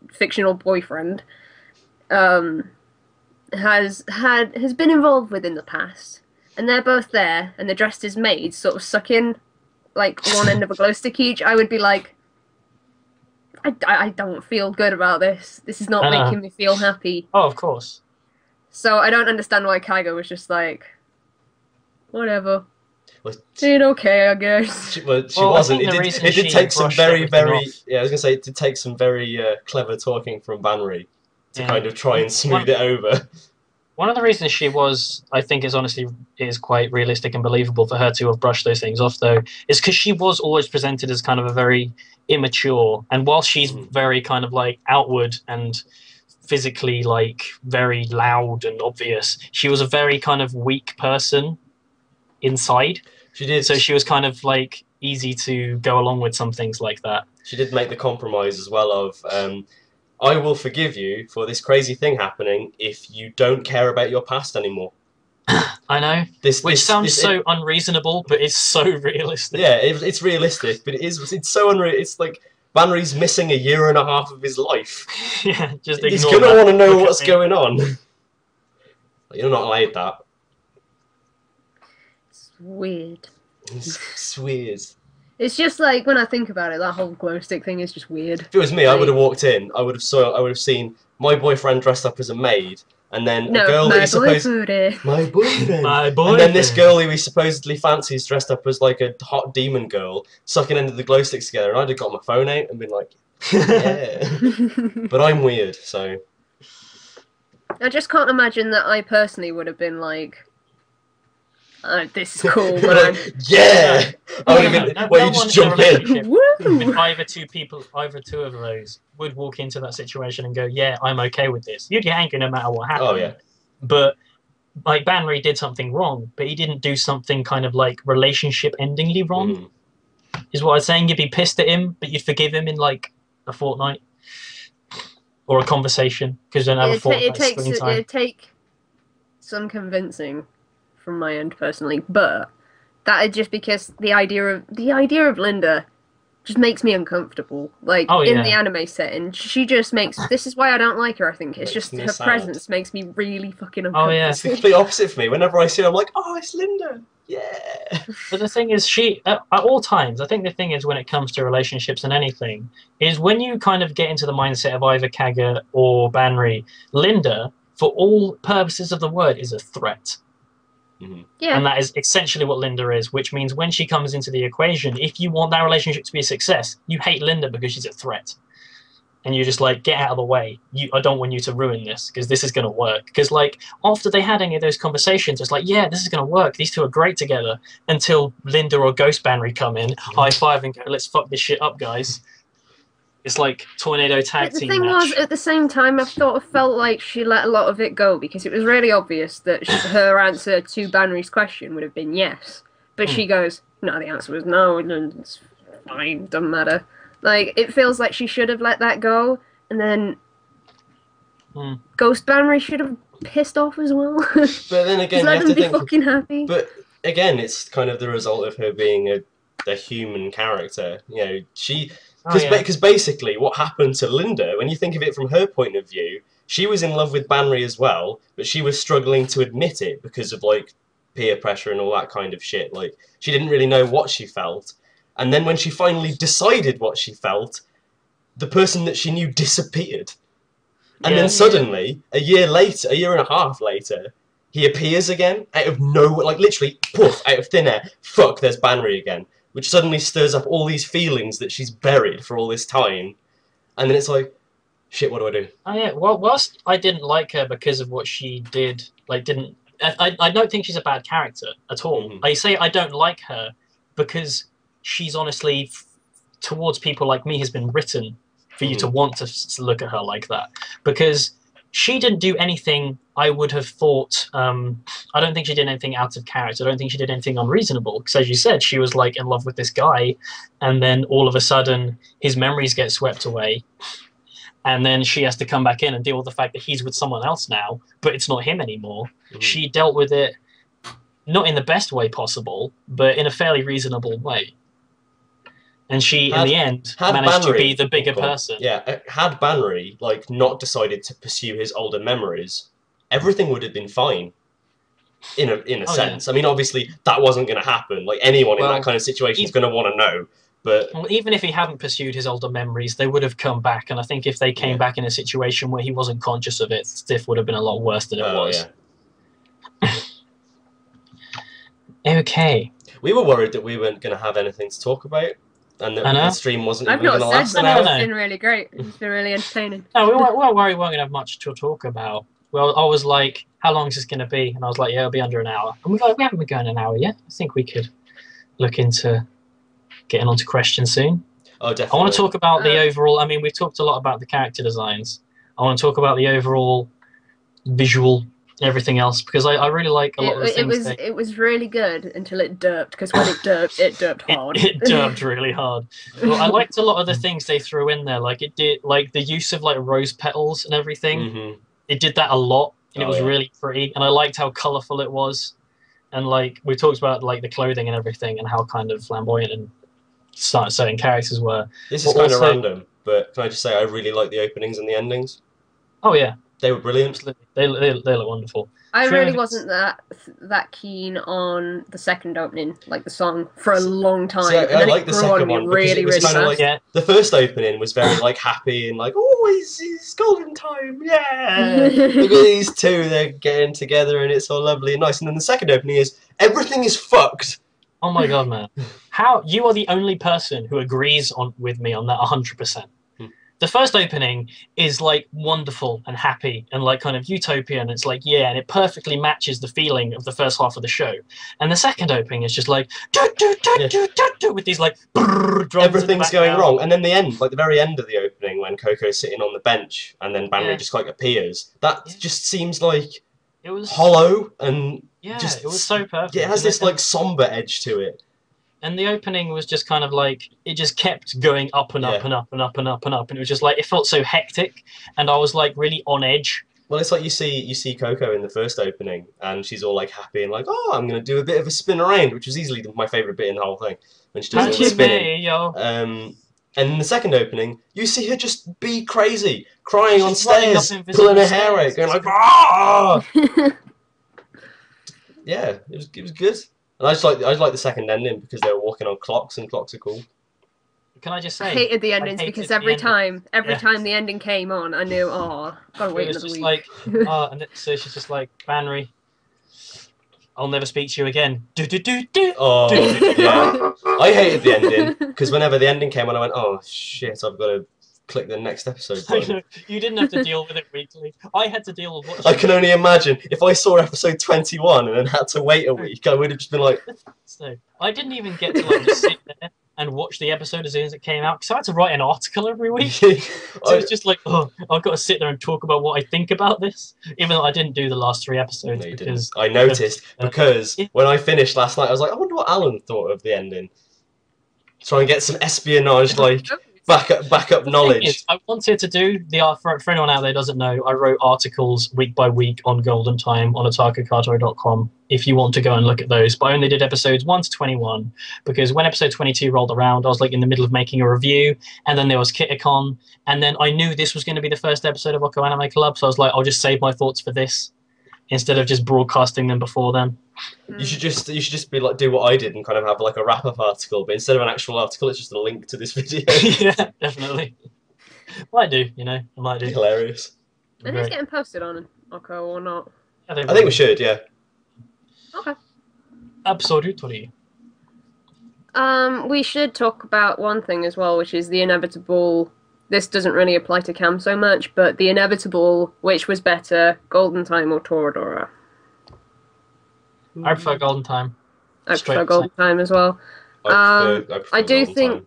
fictional boyfriend has been involved with in the past, and they're both there and they're dressed as maids, sort of sucking like one end of a glow stick each, I would be like, I don't feel good about this. This is not making me feel happy. Oh, of course. So I don't understand why Kaigo was just like, whatever. Well, did okay, I guess. She wasn't. It did take some very. Yeah, I was gonna say it did take some very clever talking from Banri to kind of try and smooth it over. One of the reasons she was, I think, is quite realistic and believable for her to have brushed those things off, though, is because she was always presented as kind of a very immature, and while she's very kind of like outward and physically like very loud and obvious, she was a very kind of weak person inside. She did. So she was kind of like easy to go along with some things like that. She did make the compromise as well of, I will forgive you for this crazy thing happening if you don't care about your past anymore. I know. Which sounds so unreasonable, but it's so realistic. Yeah, it's realistic, but it's so unreal. It's like Banri's missing a year and a half of his life. Yeah, just ignore He's going to want to know what's going on. You're not allowed that. Weird. It's weird. It's just like when I think about it, that whole glow stick thing is just weird. If it was me, I would have walked in. I would have seen my boyfriend dressed up as a maid, and then a girl that he supposed my boyfriend, and then this girl who he supposedly fancies dressed up as like a hot demon girl, sucking into the glow sticks together, and I'd have got my phone out and been like, yeah. But I'm weird, so I just can't imagine that I personally would have been like, this is cool, man. Yeah! I would have been, well, you just jump in. If either two of those would walk into that situation and go, yeah, I'm okay with this. You'd be angry no matter what happened. Oh, yeah. But, like, Banri did something wrong, but he didn't do something kind of, like, relationship-endingly wrong. Is what I'm saying. You'd be pissed at him, but you'd forgive him in, like, a fortnight. Or a conversation, because you don't have a fortnight screen time. It'd take some convincing. from my end personally, but that is just because the idea of Linda just makes me uncomfortable. Like, in the anime setting, she just makes... This is why I don't like her, I think. It's just her presence makes me really fucking uncomfortable. Oh, yeah. It's the complete opposite for me. Whenever I see her, I'm like, oh, it's Linda. Yeah. But the thing is, at all times, I think the thing is when it comes to relationships and anything, is when you kind of get into the mindset of either Kaga or Banri, Linda, for all purposes of the word, is a threat. Yeah. And that is essentially what Linda is, which means when she comes into the equation, if you want that relationship to be a success, you hate Linda because she's a threat. And you're just like, get out of the way. I don't want you to ruin this, because this is going to work. Because, like, after they had any of those conversations, it's like, yeah, this is going to work. These two are great together. Until Linda or Ghost Banry come in, high five and go, let's fuck this shit up, guys. It's like tornado tag team match. The thing was, at the same time, I sort of felt like she let a lot of it go, because it was really obvious that her answer to Banry's question would have been yes. But she goes, no, the answer was no, and it's fine, doesn't matter. Like, it feels like she should have let that go, and then Ghost Banry should have pissed off as well. But then again, you have to think... fucking happy. But again, it's kind of the result of her being a human character. You know, because basically what happened to Linda, when you think of it from her point of view, she was in love with Banry as well, but she was struggling to admit it because of, like, peer pressure and all that kind of shit. Like, she didn't really know what she felt. And then when she finally decided what she felt, the person that she knew disappeared. And then suddenly, a year and a half later, he appears again out of nowhere, like literally, poof, out of thin air. Fuck, there's Banry again. Which suddenly stirs up all these feelings that she's buried for all this time. And then it's like, shit, what do I do? Oh yeah, well, whilst I didn't like her because of what she did, like, I don't think she's a bad character at all. I say I don't like her because she's honestly, towards people like me, has been written for you to want to look at her like that. Because she didn't do anything I would have thought... I don't think she did anything out of character. I don't think she did anything unreasonable. Because as you said, she was like in love with this guy, and then all of a sudden his memories get swept away. And then she has to come back in and deal with the fact that he's with someone else now, but it's not him anymore. She dealt with it not in the best way possible, but in a fairly reasonable way. And she, in the end, managed to be the bigger person. Yeah, had Banry, like, not decided to pursue his older memories, everything would have been fine. In a sense. I mean, obviously, that wasn't going to happen. Like, anyone in that kind of situation is going to want to know. But even if he hadn't pursued his older memories, they would have come back. And I think if they came back in a situation where he wasn't conscious of it, Stiff would have been a lot worse than it was. Yeah. Okay. We were worried that we weren't going to have anything to talk about. And that the stream wasn't even going to last an hour. It's been really great. It's been really entertaining. No, we weren't worried we weren't going to have much to talk about. Well, I was like, how long is this going to be? And I was like, yeah, it'll be under an hour. And we haven't been going an hour yet. I think we could look into getting onto questions soon. Oh, definitely. I want to talk about the overall... I mean, we've talked a lot about the character designs. I want to talk about the overall visual... everything else, because I really like a lot of the things. It was really good until it derped, because when it derped hard. It derped really hard. Well, I liked a lot of the things they threw in there, like it did, like the use of like rose petals and everything. It did that a lot, and it was really pretty, and I liked how colourful it was, and like we talked about like the clothing and everything, and how kind of flamboyant and certain characters were. This is kind of random, but can I just say I really like the openings and the endings. Oh yeah. They were brilliant. They look wonderful. I really wasn't that keen on the second opening, like the song, for a long time. See, I like the second one really, because it was kind of like the first opening was very like happy and like, oh, it's golden time, yeah. Look at these two, they're getting together and it's all lovely and nice. And then the second opening is everything is fucked. Oh my god, man! How you are the only person who agrees with me on that 100%. The first opening is like wonderful and happy and like kind of utopia, and it's like, yeah, and it perfectly matches the feeling of the first half of the show. And the second opening is just like with these like drums. Everything's going wrong, and then the end, like the very end of the opening when Coco's sitting on the bench and then Banry just like appears. That just seems like it was hollow and just it was so perfect. It has this like somber edge to it. And the opening was just kind of like, it just kept going up and up and up and up and up and up. And it was just like, it felt so hectic. And I was like really on edge Well, it's like you see Coco in the first opening, and she's all like happy and like, oh, I'm gonna do a bit of a spin around, which is easily my favourite bit in the whole thing when she does all the spinning. And in the second opening, you see her just be crazy, crying on stairs, pulling her hair out, going like, ah! Yeah, it was good. And I just like the second ending because they were walking on clocks, and clocks are cool. Can I just say, I hated the endings because every time the ending came on, I knew, oh, gotta wait another week. Like, and so she's just like, Banry, I'll never speak to you again. Oh, yeah. I hated the ending because whenever the ending came on, I went, oh shit, I've got to click the next episode button. You didn't have to deal with it weekly. I had to deal with watching. I can only imagine if I saw episode 21 and then had to wait a week, I would have just been like. So I didn't even get to like just sit there and watch the episode as soon as it came out because I had to write an article every week. So it's just like, oh, I've got to sit there and talk about what I think about this, even though I didn't do the last 3 episodes. No, because I noticed because when I finished last night, I was like, I wonder what Alan thought of the ending. Try and get some espionage like backup knowledge. I wanted to do the for anyone out there who doesn't know, I wrote articles week by week on Golden Time on otakucarto.com if you want to go and look at those. But I only did episodes 1 to 21 because when episode 22 rolled around, I was like in the middle of making a review, and then there was Kitakon, and then I knew this was going to be the first episode of OKKO Anime Club, so I was like, I'll just save my thoughts for this instead of just broadcasting them before then. You should just be like do what I did and kind of have like a wrap-up article, but instead of an actual article, it's just a link to this video. Yeah, definitely. Might do, I might do. Hilarious. And it's getting posted on OKKO or not? I think we should, yeah. Okay. Episode 3. We should talk about one thing as well, which is the inevitable. This doesn't really apply to Cam so much, but the inevitable, which was better, Golden Time or Toradora? I prefer Golden Time. I prefer Golden Time as well. I do think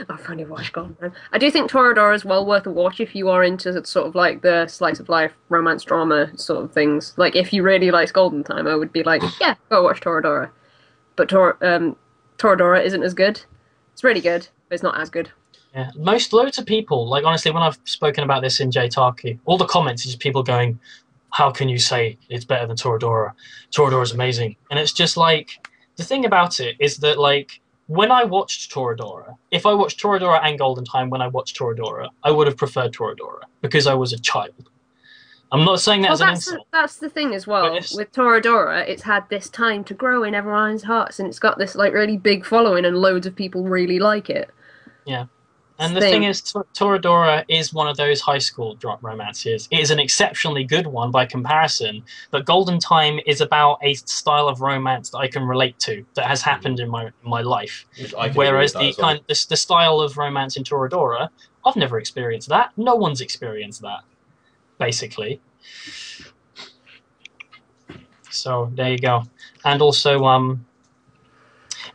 I've finally watched Golden Time. I do think Toradora is well worth a watch if you are into sort of like the slice of life romance drama sort of things. Like if you really liked Golden Time, I would be like, yeah, go watch Toradora. But Toradora isn't as good. It's really good, but it's not as good. Yeah, loads of people, like honestly, when I've spoken about this in JTarki, all the comments is just people going, how can you say it's better than Toradora? Toradora is amazing. And it's just like, the thing about it is that like, when I watched Toradora, if I watched Toradora and Golden Time when I watched Toradora, I would have preferred Toradora because I was a child. I'm not saying that as an insult. That's the thing as well. With Toradora, it's had this time to grow in everyone's hearts, and it's got this like really big following, and loads of people really like it. Yeah. And the thing is, Toradora is one of those high school romances. It is an exceptionally good one by comparison, but Golden Time is about a style of romance that I can relate to, that has happened in my life. Whereas the style of romance in Toradora, I've never experienced that. No one's experienced that, basically. So there you go. And also,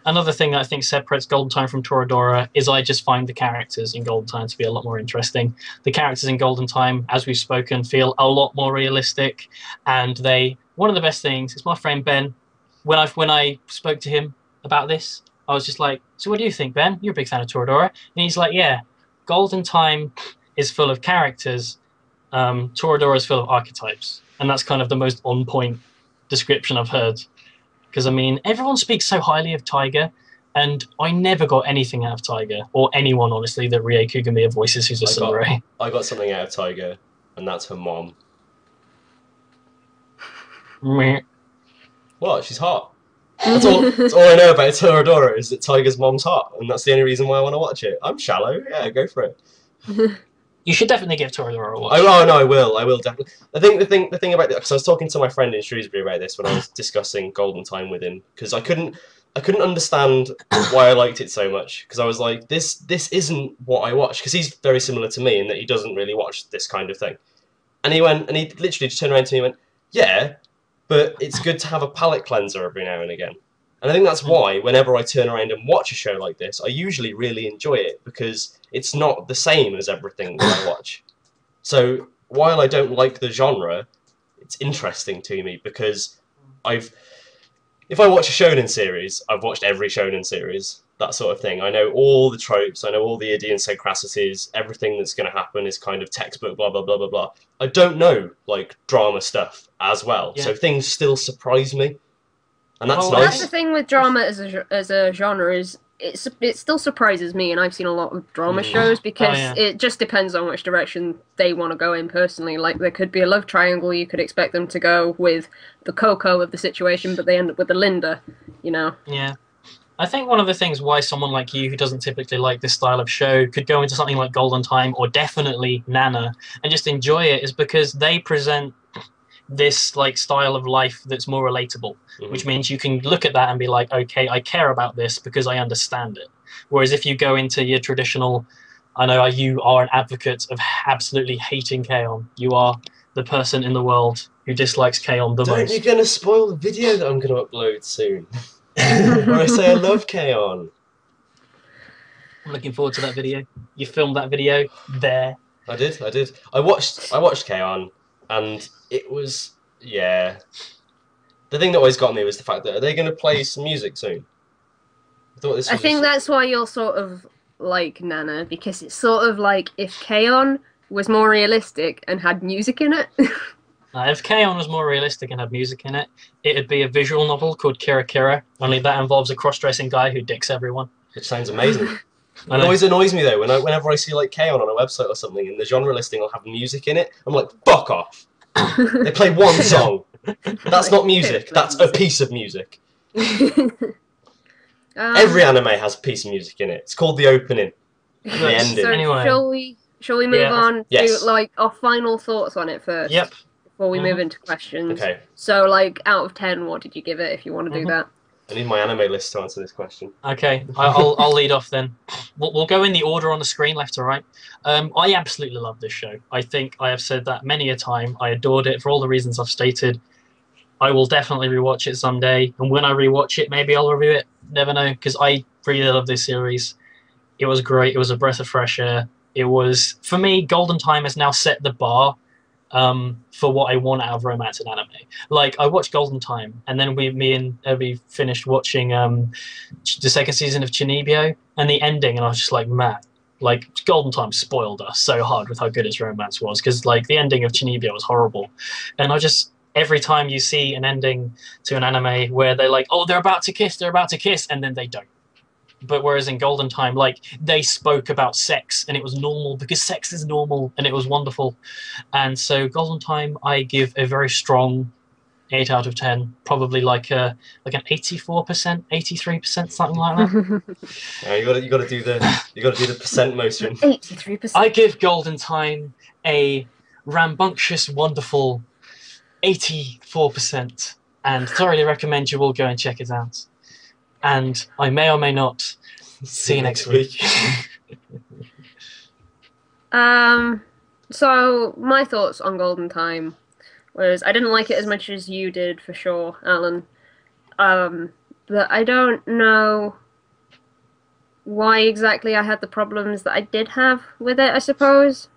another thing that I think separates Golden Time from Toradora is I just find the characters in Golden Time to be a lot more interesting. The characters in Golden Time, as we've spoken, feel a lot more realistic, and one of the best things is my friend Ben. When I spoke to him about this, I was just like, so what do you think, Ben? You're a big fan of Toradora. And he's like, yeah, Golden Time is full of characters, Toradora is full of archetypes, and that's kind of the most on-point description I've heard. Because, I mean, everyone speaks so highly of Tiger, and I never got anything out of Tiger, or anyone, honestly, that Rie Kugamiya voices who's a samurai. I got something out of Tiger, and that's her mom. Meh. What? She's hot. That's all I know about Toradora, is that Tiger's mom's hot, and that's the only reason why I want to watch it. I'm shallow, yeah, go for it. You should definitely give Toradora a watch. Oh no, I will definitely. I think the thing about it, because I was talking to my friend in Shrewsbury about this when I was discussing Golden Time with him, because I couldn't understand why I liked it so much, because I was like, this isn't what I watch, because he's very similar to me in that he doesn't really watch this kind of thing, and he literally just turned around to me and went, yeah, but it's good to have a palate cleanser every now and again. And I think that's why, whenever I turn around and watch a show like this, I usually really enjoy it, because it's not the same as everything that I watch. So, while I don't like the genre, it's interesting to me, because if I watch a shonen series, I've watched every shonen series. that sort of thing. I know all the tropes, I know all the idiosyncrasies, everything that's going to happen is kind of textbook, blah, blah, blah, blah, blah. I don't know, like, drama stuff as well, so things still surprise me, and that's nice. That's the thing with drama as a genre, is it still surprises me, and I've seen a lot of drama shows, because it just depends on which direction they want to go in personally. Like, there could be a love triangle, you could expect them to go with the Coco of the situation, but they end up with the Linda, you know? Yeah. I think one of the things why someone like you, who doesn't typically like this style of show, could go into something like Golden Time, or definitely Nana, and just enjoy it, is because they present this like style of life that's more relatable, which means you can look at that and be like, okay, I care about this because I understand it. Whereas if you go into your traditional, I know you are an advocate of absolutely hating K-On! You are the person in the world who dislikes K-On! the most. You're going to spoil the video that I'm going to upload soon. Where I say I love K-On! I'm looking forward to that video. You filmed that video there. I did. I watched K-On! And it was, the thing that always got me was the fact that, are they going to play some music soon? I think that's why you're sort of like Nana, because it's sort of like if K-On! Was more realistic and had music in it. If K-On! Was more realistic and had music in it, it'd be a visual novel called Kira Kira, only that involves a cross-dressing guy who dicks everyone. Which sounds amazing. It always annoys me though, whenever I see like K-On! On a website or something and the genre listing will have music in it, I'm like, fuck off! They play one song. That's not music, that's a piece of music. Every anime has a piece of music in it. It's called the opening. The ending. So anyway. Shall we move on to like our final thoughts on it first? Yep. Before we move into questions. Okay. So like out of 10, what did you give it if you want to do that? I need my anime list to answer this question. Okay, I'll lead off then. We'll go in the order on the screen, left to right. I absolutely love this show. I think I have said that many a time. I adored it for all the reasons I've stated. I will definitely rewatch it someday, and when I rewatch it, maybe I'll review it. Never know, because I really love this series. It was great. It was a breath of fresh air. It was, for me, Golden Time has now set the bar for what I want out of romance and anime. Like, I watched Golden Time, and then me and Abby finished watching the second season of Chunibyo, and the ending, and I was just like, man, like, Golden Time spoiled us so hard with how good its romance was, because, like, the ending of Chunibyo was horrible. And I just, every time you see an ending to an anime where they're like, oh, they're about to kiss, and then they don't. But whereas in Golden Time, like, they spoke about sex and it was normal because sex is normal and it was wonderful. And so Golden Time, I give a very strong 8 out of 10, probably like an 84%, 83%, something like that. Yeah, you got to do the percent motion. 83%. I give Golden Time a rambunctious, wonderful 84%, and thoroughly recommend you all go and check it out. And I may or may not see you next week. So my thoughts on Golden Time was I didn't like it as much as you did, for sure, Alan. But I don't know why exactly I had the problems that I did have with it, I suppose.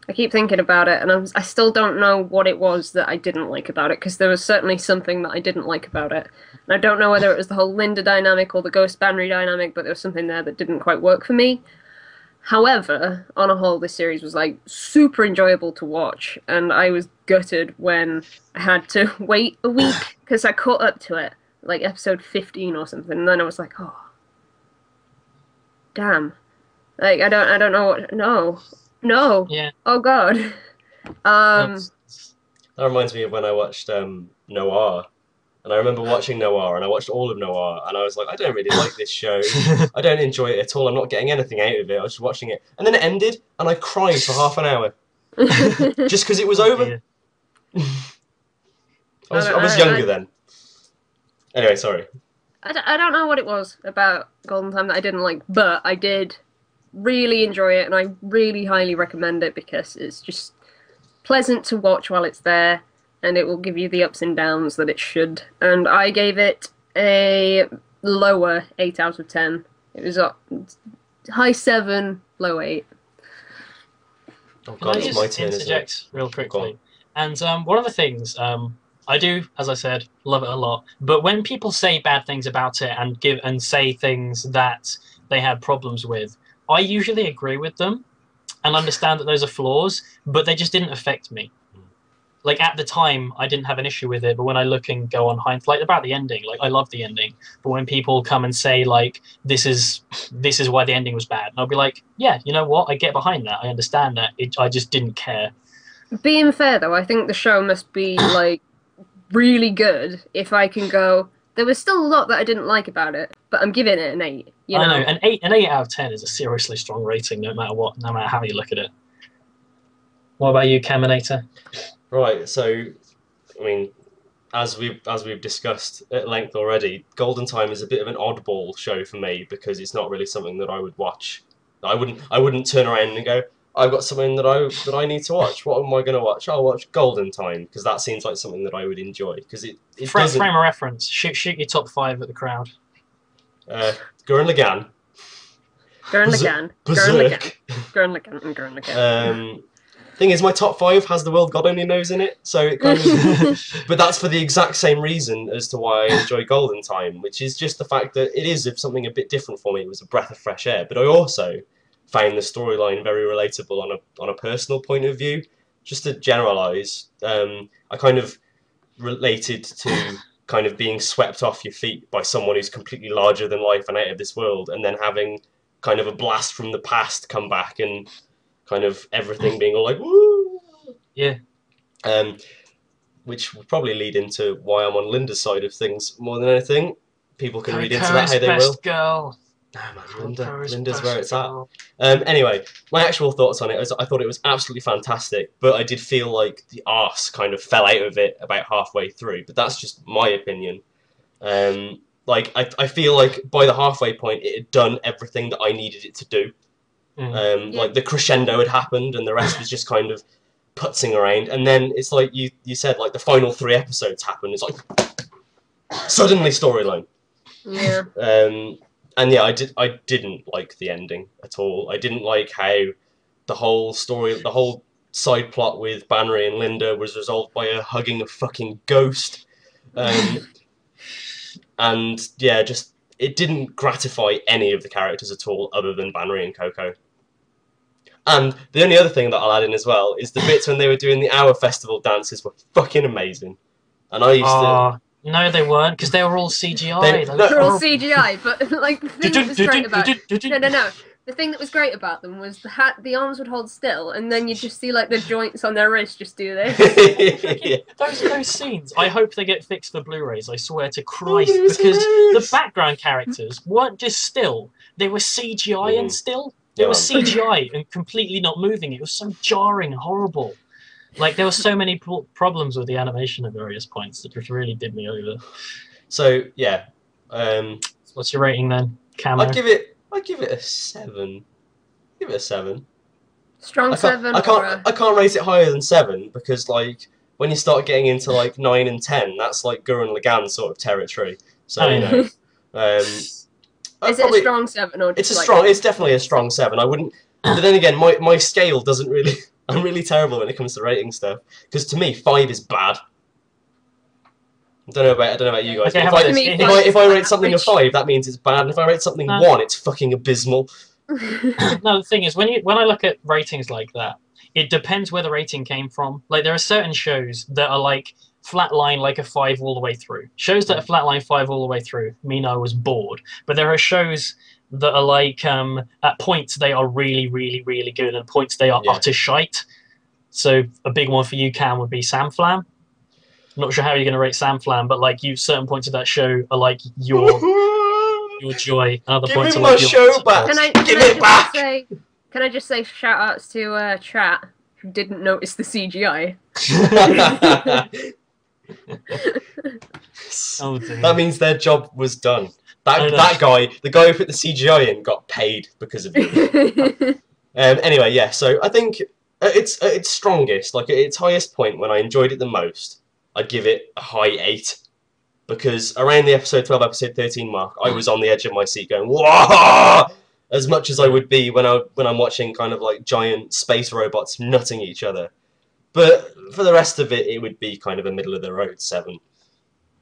I keep thinking about it, and I still don't know what it was that I didn't like about it, because there was certainly something that I didn't like about it. And I don't know whether it was the whole Linda dynamic or the Ghost Banry dynamic, but there was something there that didn't quite work for me. However, on a whole, this series was like super enjoyable to watch, and I was gutted when I had to wait a week, because I caught up to it, like episode 15 or something, and then I was like, oh, damn. Like, I don't know what, no. Yeah. Oh god. That reminds me of when I watched Noir. And I remember watching Noir, and I watched all of Noir, and I was like, I don't really like this show. I don't enjoy it at all. I'm not getting anything out of it. I was just watching it. And then it ended, and I cried for half an hour. Just because it was over. Yeah. I was younger then. Anyway, sorry. I don't know what it was about Golden Time that I didn't like, but I did really enjoy it, and I really highly recommend it because it's just pleasant to watch while it's there, and it will give you the ups and downs that it should. And I gave it a lower 8 out of 10. It was a high 7, low 8. Oh god, it's my turn, interject real quickly. And one of the things I do, as I said, love it a lot. But when people say bad things about it and say things that they had problems with, I usually agree with them and understand that those are flaws, but they just didn't affect me. Like, at the time, I didn't have an issue with it, but when I look and go on hindsight, like, about the ending, like, I love the ending. But when people come and say, like, this is why the ending was bad, and I'll be like, yeah, you know what? I get behind that. I understand that. I just didn't care. Being fair, though, I think the show must be, like, really good if I can go, there was still a lot that I didn't like about it, but I'm giving it an 8. You know? I know, an 8 out of 10 is a seriously strong rating, no matter what, no matter how you look at it. What about you, Caminator? Right, so, I mean, as we've discussed at length already, Golden Time is a bit of an oddball show for me because it's not really something that I would watch. I wouldn't turn around and go, I've got something that I need to watch. What am I going to watch? I'll watch Golden Time because that seems like something that I would enjoy. Because it doesn't... Frame a reference. Shoot your top 5 at the crowd. Gurren Lagann. Gurren Lagann. Berserk. Gurren Lagann and Gurren Lagann. Thing is, my top 5 has The World God Only Knows in it, so it kind of... But that's for the exact same reason as to why I enjoy Golden Time, which is just the fact that it is something a bit different for me. It was a breath of fresh air, but I also found the storyline very relatable on a personal point of view. Just to generalise, I kind of related to kind of being swept off your feet by someone who's completely larger than life and out of this world, and then having kind of a blast from the past come back and kind of everything being all like, woo! Yeah. Which will probably lead into why I'm on Linda's side of things more than anything. People can read into that how they will. Girl. No, man, Linda's where it's at. Anyway, my actual thoughts on it is I thought it was absolutely fantastic, but I did feel like the arse kind of fell out of it about halfway through, but that's just my opinion. Like, I feel like by the halfway point it had done everything that I needed it to do. Like, the crescendo had happened and the rest was just kind of putzing around, and then it's like you said, like, the final 3 episodes happened. It's like, suddenly storyline. Yeah. And yeah, I didn't like the ending at all. I didn't like how the whole story, the whole side plot with Banri and Linda was resolved by her hugging a fucking ghost. And yeah, just, it didn't gratify any of the characters at all other than Banri and Coco. And the only other thing that I'll add in as well is the bits when they were doing the Hour Festival dances were fucking amazing. And I used to... No, they weren't, because they were all CGI. They were all CGI, but like the thing that was great about no. The thing that was great about them was the arms would hold still, and then you'd just see like the joints on their wrist just do this. Yeah. Those scenes, I hope they get fixed for Blu-rays. I swear to Christ, because the background characters weren't just still; they were CGI and still. They were CGI and completely not moving. It was so jarring and horrible. Like, there were so many problems with the animation at various points that just really did me over. So yeah, what's your rating then, Camo? I'd give it a 7. Give it a 7. Strong 7. I can't rate it higher than 7 because, like, when you start getting into like 9 and 10, that's like Gurren Lagann sort of territory. So you know. Is it a strong 7 or? It's a strong. It's definitely a strong 7. I wouldn't. But then again, my scale doesn't really. I'm really terrible when it comes to rating stuff because to me 5 is bad. I don't know about you guys. Okay, if I rate something a 5, that means it's bad, and if I rate something 1, it's fucking abysmal. No, the thing is, when I look at ratings like that, it depends where the rating came from. Like, there are certain shows that are like flatline like a 5 all the way through. Shows that are flatline 5 all the way through mean I was bored. But there are shows that are like, at points they are really, really, really good, and at points they are utter shite. So a big one for you, Cam, would be Sam Flam. Not sure how you're going to rate Sam Flam, but like certain points of that show are like your joy, and other points are like your show back. Can I just say shout outs to chat who didn't notice the CGI? Oh, dear. That means their job was done. That guy, the guy who put the CGI in, got paid because of it. Anyway, yeah. So I think its strongest, like at its highest point when I enjoyed it the most, I'd give it a high 8, because around the episode 12, episode 13 mark, I was on the edge of my seat going, "Whoa!" As much as I would be when I'm watching kind of like giant space robots nutting each other. But for the rest of it, it would be kind of a middle of the road 7.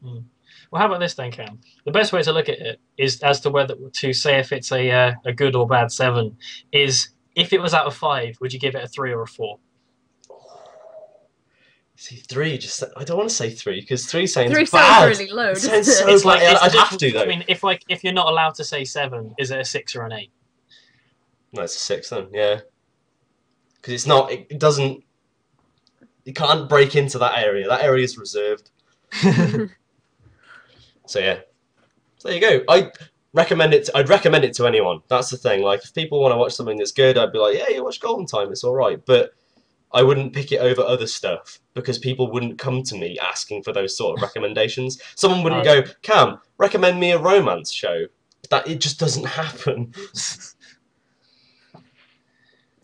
Mm. Well, how about this then, Cam? The best way to look at it is as to whether to say if it's a good or bad 7 is if it was out of 5, would you give it a 3 or a 4? See, 3, I don't want to say 3 because 3 sounds 3 bad. sounds really low. It sounds so It's like bad. it's I'd have to though. I mean, if you're not allowed to say 7, is it a 6 or an 8? No, it's a 6 then. Yeah, because it's not. It doesn't. You can't break into that area. That area is reserved. So yeah, so there you go. I'd recommend it to anyone. That's the thing. Like, if people want to watch something that's good, I'd be like, yeah, you watch Golden Time. It's all right. But I wouldn't pick it over other stuff because people wouldn't come to me asking for those sort of recommendations. Someone wouldn't go, Cam, recommend me a romance show. It just doesn't happen. It's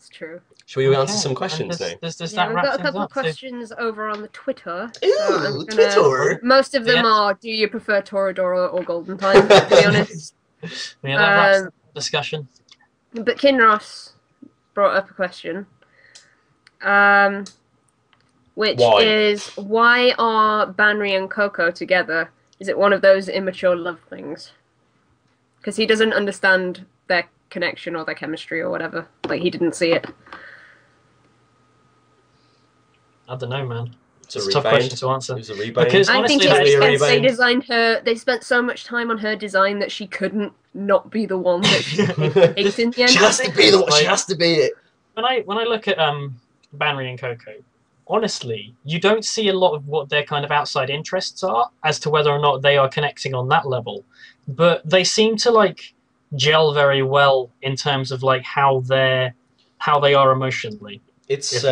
true. Shall we answer some questions now? Does We've that wrap got a things couple of up too? questions over on the Twitter. Ew, Twitter! Most of them are, do you prefer Toradora or Golden Time, to be honest? Yeah, that wraps up the discussion. But Kinross brought up a question, which is, why are Banri and Coco together? Is it one of those immature love things? Because he doesn't understand their connection or their chemistry or whatever. Like, he didn't see it. I don't know, man. It's a tough question to answer. It was a rebound. Because I think honestly, it's because they designed her. They spent so much time on her design that she couldn't not be the one that she hates in the end. She has to be the one. She has to be it. When I look at Banri and Coco, honestly, you don't see a lot of what their kind of outside interests are as to whether or not they are connecting on that level. But they seem to like gel very well in terms of like how they are emotionally. It's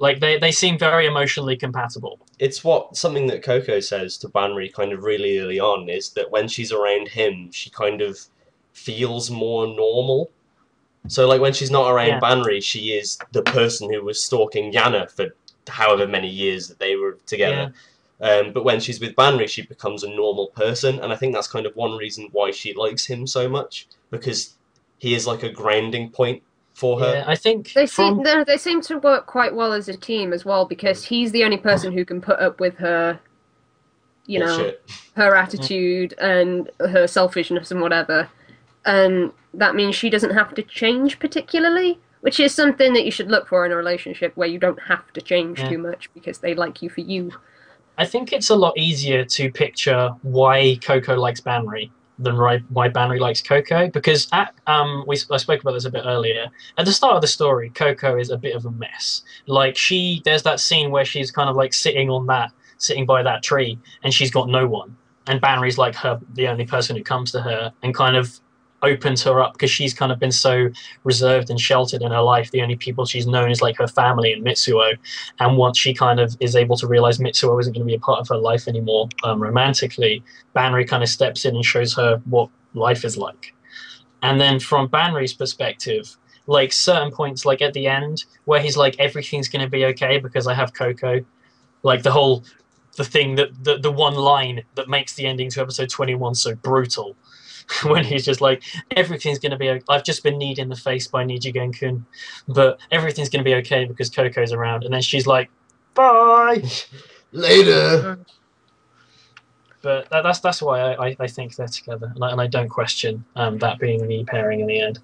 like they seem very emotionally compatible. It's something that Coco says to Banri kind of really early on, is that when she's around him, she kind of feels more normal. So like when she's not around Banri, she is the person who was stalking Jana for however many years that they were together. Yeah. But when she's with Banri, she becomes a normal person, and I think that's kind of one reason why she likes him so much, because he is like a grounding point for her. Yeah, I think they seem to work quite well as a team as well, because he's the only person who can put up with her, you know, her attitude and her selfishness and whatever, and that means she doesn't have to change particularly, which is something that you should look for in a relationship, where you don't have to change too much because they like you for you. I think it's a lot easier to picture why Coco likes Banri than why Banri likes Coco, because I spoke about this a bit earlier. At the start of the story, Coco is a bit of a mess. Like, there's that scene where she's kind of like sitting by that tree, and she's got no one, and Banri's like the only person who comes to her and kind of opens her up, because she's kind of been so reserved and sheltered in her life. The only people she's known is like her family and Mitsuo, and once she kind of is able to realize Mitsuo isn't going to be a part of her life anymore romantically, Banri kind of steps in and shows her what life is like. And then from Banri's perspective, like certain points, like at the end where he's like, everything's going to be okay because I have Coco, like the thing that the one line that makes the ending to episode 21 so brutal, when he's just like, everything's going to be okay. I've just been kneed in the face by Nijigen-kun, but everything's going to be okay because Coco's around. And then she's like, bye! Later! But that's why I think they're together. And I don't question that being the pairing in the end.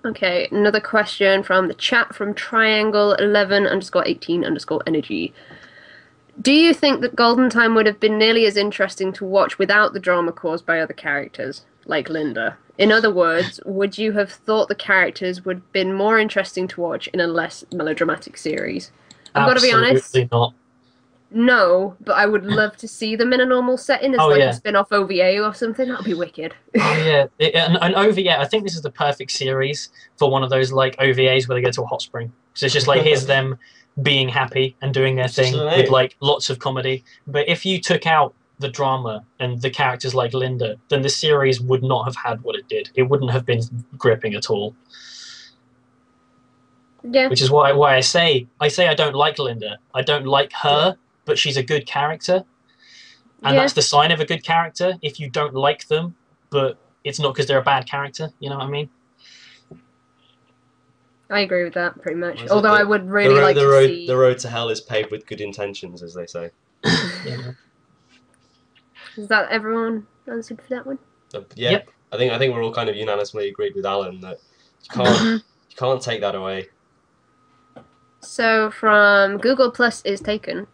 Okay, another question from the chat from Triangle11_18_energy. Do you think that Golden Time would have been nearly as interesting to watch without the drama caused by other characters, like Linda? In other words, would you have thought the characters would have been more interesting to watch in a less melodramatic series? I've got to be honest. Absolutely not. No, but I would love to see them in a normal setting as a spin-off OVA or something. That'd be wicked. Oh yeah, an OVA. I think this is the perfect series for one of those like OVAs where they go to a hot spring. So it's just like, here's them being happy and doing their thing with like lots of comedy. But if you took out the drama and the characters like Linda, then the series would not have had what it did. It wouldn't have been gripping at all. Yeah. Which is why I say I don't like Linda. I don't like her, but she's a good character. And that's the sign of a good character, if you don't like them, but it's not because they're a bad character, you know what I mean? I agree with that pretty much. Although I would really like to see... The road to hell is paved with good intentions, as they say. Yeah. Is that everyone answered for that one? Yeah. Yep. I think we're all kind of unanimously agreed with Alan that you can't take that away. So from Google Plus is taken.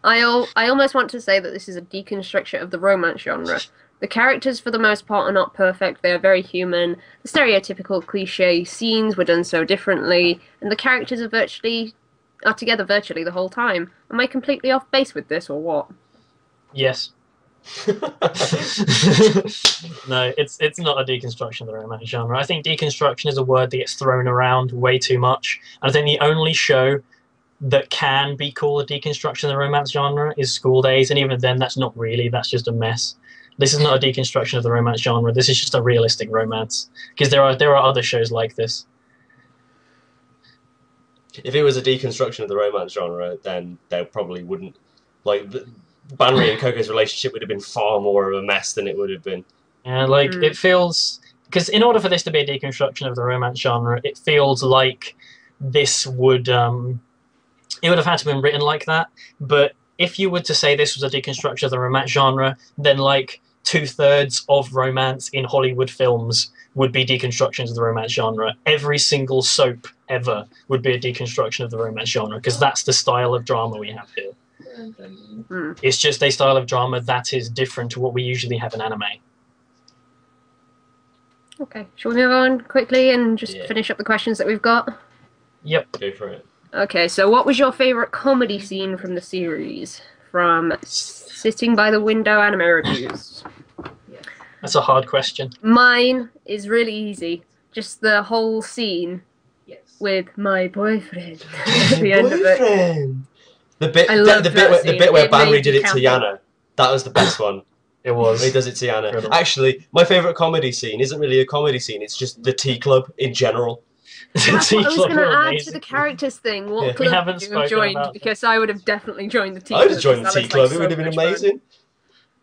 I almost want to say that this is a deconstruction of the romance genre. The characters, for the most part, are not perfect. They are very human. The stereotypical cliché scenes were done so differently, and the characters are together virtually the whole time. Am I completely off base with this, or what? Yes. No, it's not a deconstruction of the romance genre. I think deconstruction is a word that gets thrown around way too much. I think the only show that can be called a deconstruction of the romance genre is School Days, and even then, that's not really. That's just a mess. This is not a deconstruction of the romance genre. This is just a realistic romance, because there are other shows like this. If it was a deconstruction of the romance genre, then there probably wouldn't Banri and Coco's relationship would have been far more of a mess than it would have been. Yeah, it feels... Because in order for this to be a deconstruction of the romance genre, it feels like this would... it would have had to have been written like that, but if you were to say this was a deconstruction of the romance genre, then, 2/3 of romance in Hollywood films would be deconstructions of the romance genre. Every single soap ever would be a deconstruction of the romance genre, because that's the style of drama we have here. It's just a style of drama that is different to what we usually have in anime. Okay, shall we move on quickly and just finish up the questions that we've got? Yep. Go for it. Okay, so what was your favourite comedy scene from the series? From Sitting by the Window Anime Reviews. That's a hard question. Mine is really easy. Just the whole scene with my boyfriend at the end of it. The bit where Banri did it to Jana. That was the best one. It was. He does it to Jana. Actually, my favourite comedy scene isn't really a comedy scene, it's just the tea club in general. That's what I was going to add to the characters thing. What club would you have joined? Because I would have definitely joined the tea club. I would have joined the tea club, it would have been amazing.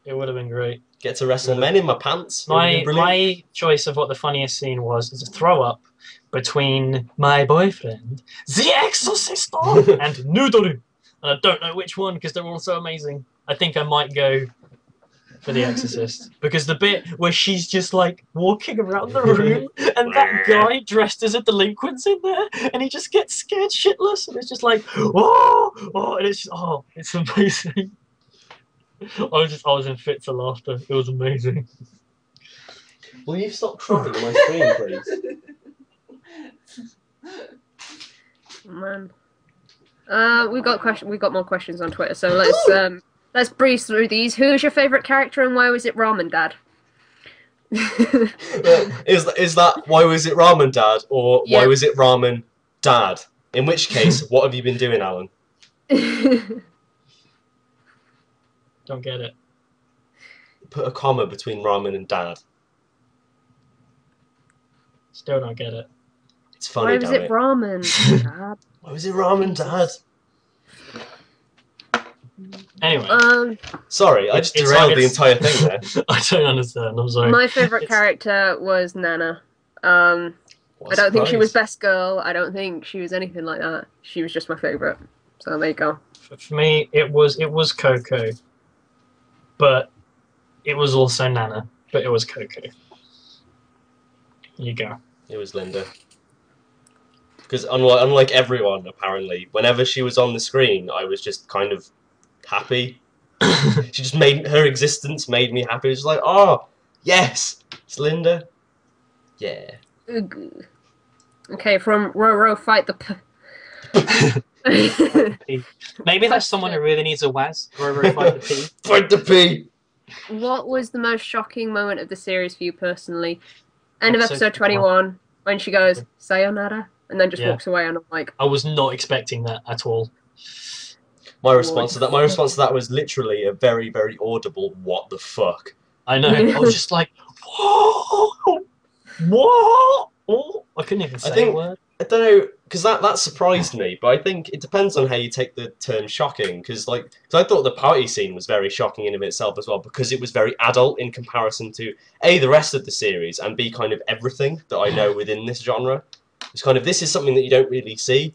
It would have been great. Get to wrestle men in my pants. My choice of what the funniest scene was is a throw-up between my boyfriend, the Exorcist, and Noodle. And I don't know which one, because they're all so amazing. I think I might go for The Exorcist, because the bit where she's just walking around the room and that guy dressed as a delinquent's in there and he just gets scared shitless and it's just and it's just, it's amazing. I was in fits of laughter. It was amazing. Will you stop crying on my screen, please? Man. We've got more questions on Twitter, so let's breeze through these. Who's your favourite character and why was it Ramen Dad? Is that why was it Ramen Dad or why was it Ramen Dad? In which case, what have you been doing, Alan? Don't get it. Put a comma between ramen and dad. Still don't get it. It's funny. Why was it ramen, Dad? Why was it ramen, Dad? Anyway. Sorry, I just derailed the entire thing there. I don't understand, I'm sorry. My favourite character was Nana. I don't think she was best girl. I don't think she was anything like that. She was just my favourite. So there you go. For me, it was Coco. But it was also Nana. But it was Coco. Here you go. It was Linda. Because unlike everyone, apparently, whenever she was on the screen, I was just kind of happy. She just her existence made me happy. It was like, oh, yes, it's Linda. Yeah. Okay, from Roro Fight the Maybe that's someone who really needs a Waz. Roro Fight the P. Fight the P! What was the most shocking moment of the series for you personally? End of episode 21, when she goes, sayonara, and then just walks away, and I'm like... I was not expecting that at all. My response to that was literally a very, very audible, what the fuck? I know, I was just like, whoa! What? Oh, I couldn't even say a word. I don't know, because that surprised me, but I think it depends on how you take the term shocking, because I thought the party scene was very shocking in of itself as well, because it was very adult in comparison to A, the rest of the series, and B, kind of everything that I know within this genre. It's kind of, this is something that you don't really see.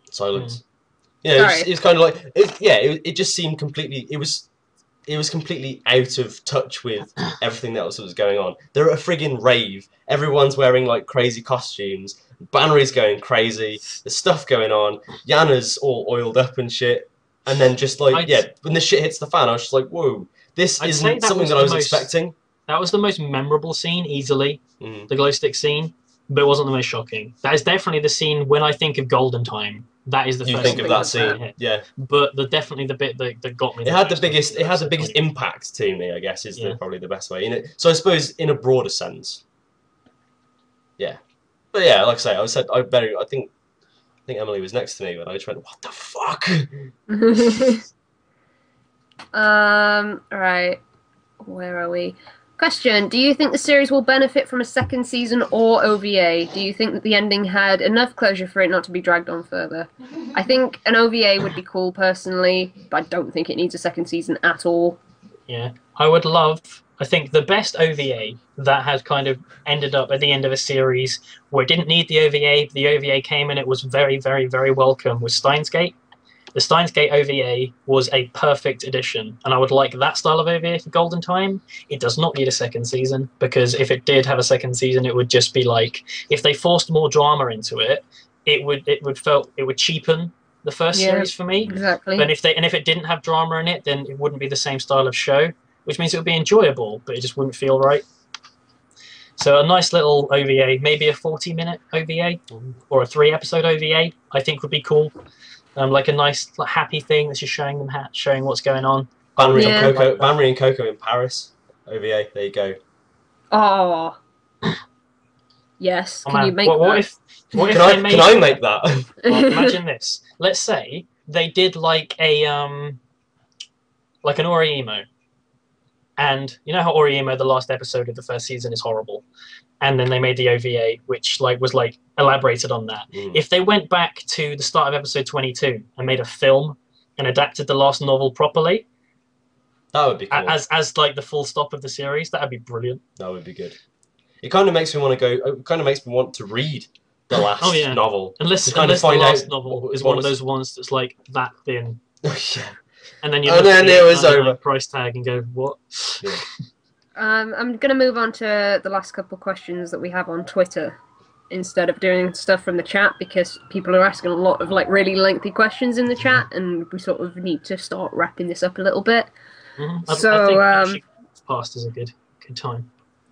Silence. Yeah, it's kind of like, it just seemed completely, it was completely out of touch with everything else that was going on. They're at a friggin' rave. Everyone's wearing like crazy costumes. Bannery's going crazy. There's stuff going on. Jana's all oiled up and shit. And then just like, when the shit hits the fan, I was just like, whoa, this isn't something that I was expecting. That was the most memorable scene, easily. The glow stick scene. But it wasn't the most shocking. That is definitely the scene when I think of Golden Time. That is the first thing. You think of that scene, yeah. But definitely the bit that got me. It had the biggest impact to me, I guess, is probably the best way. So I suppose in a broader sense, yeah. But yeah, like I say, I think Emily was next to me when I just went, what the fuck? Right. Where are we? Question, do you think the series will benefit from a second season or OVA? Do you think that the ending had enough closure for it not to be dragged on further? I think an OVA would be cool, personally, but I don't think it needs a second season at all. Yeah, I think the best OVA that has kind of ended up at the end of a series where it didn't need the OVA came and it was very, very, very welcome, was Steins Gate. The Steins Gate OVA was a perfect addition, and I would like that style of OVA for Golden Time. It does not need a second season, because if it did have a second season, it would just be like, if they forced more drama into it, it would cheapen the first series for me. Exactly. But if it didn't have drama in it, then it wouldn't be the same style of show, which means it would be enjoyable, but it just wouldn't feel right. So a nice little OVA, maybe a 40-minute OVA or a 3-episode OVA, I think would be cool. Like a nice, happy thing that's just showing what's going on. Bannery and Coco in Paris. OVA, there you go. Oh. Yes. Can you make that? Can I make that? Well, imagine this. Let's say they did like an Oriemo. And you know how Oriemo, the last episode of the first season, is horrible. And then they made the OVA, which was elaborated on that. If they went back to the start of episode 22 and made a film and adapted the last novel properly, that would be cool. As like the full stop of the series, that would be brilliant. That would be good. It kind of makes me want to go. It kind of makes me want to read the last novel. Unless the last novel is one of those ones that's like that thin. Yeah. And then it was over. Price tag and go, what? Yeah. I'm going to move on to the last couple of questions that we have on Twitter instead of doing stuff from the chat, because people are asking a lot of really lengthy questions in the chat, and we sort of need to start wrapping this up a little bit. I think past is a good time.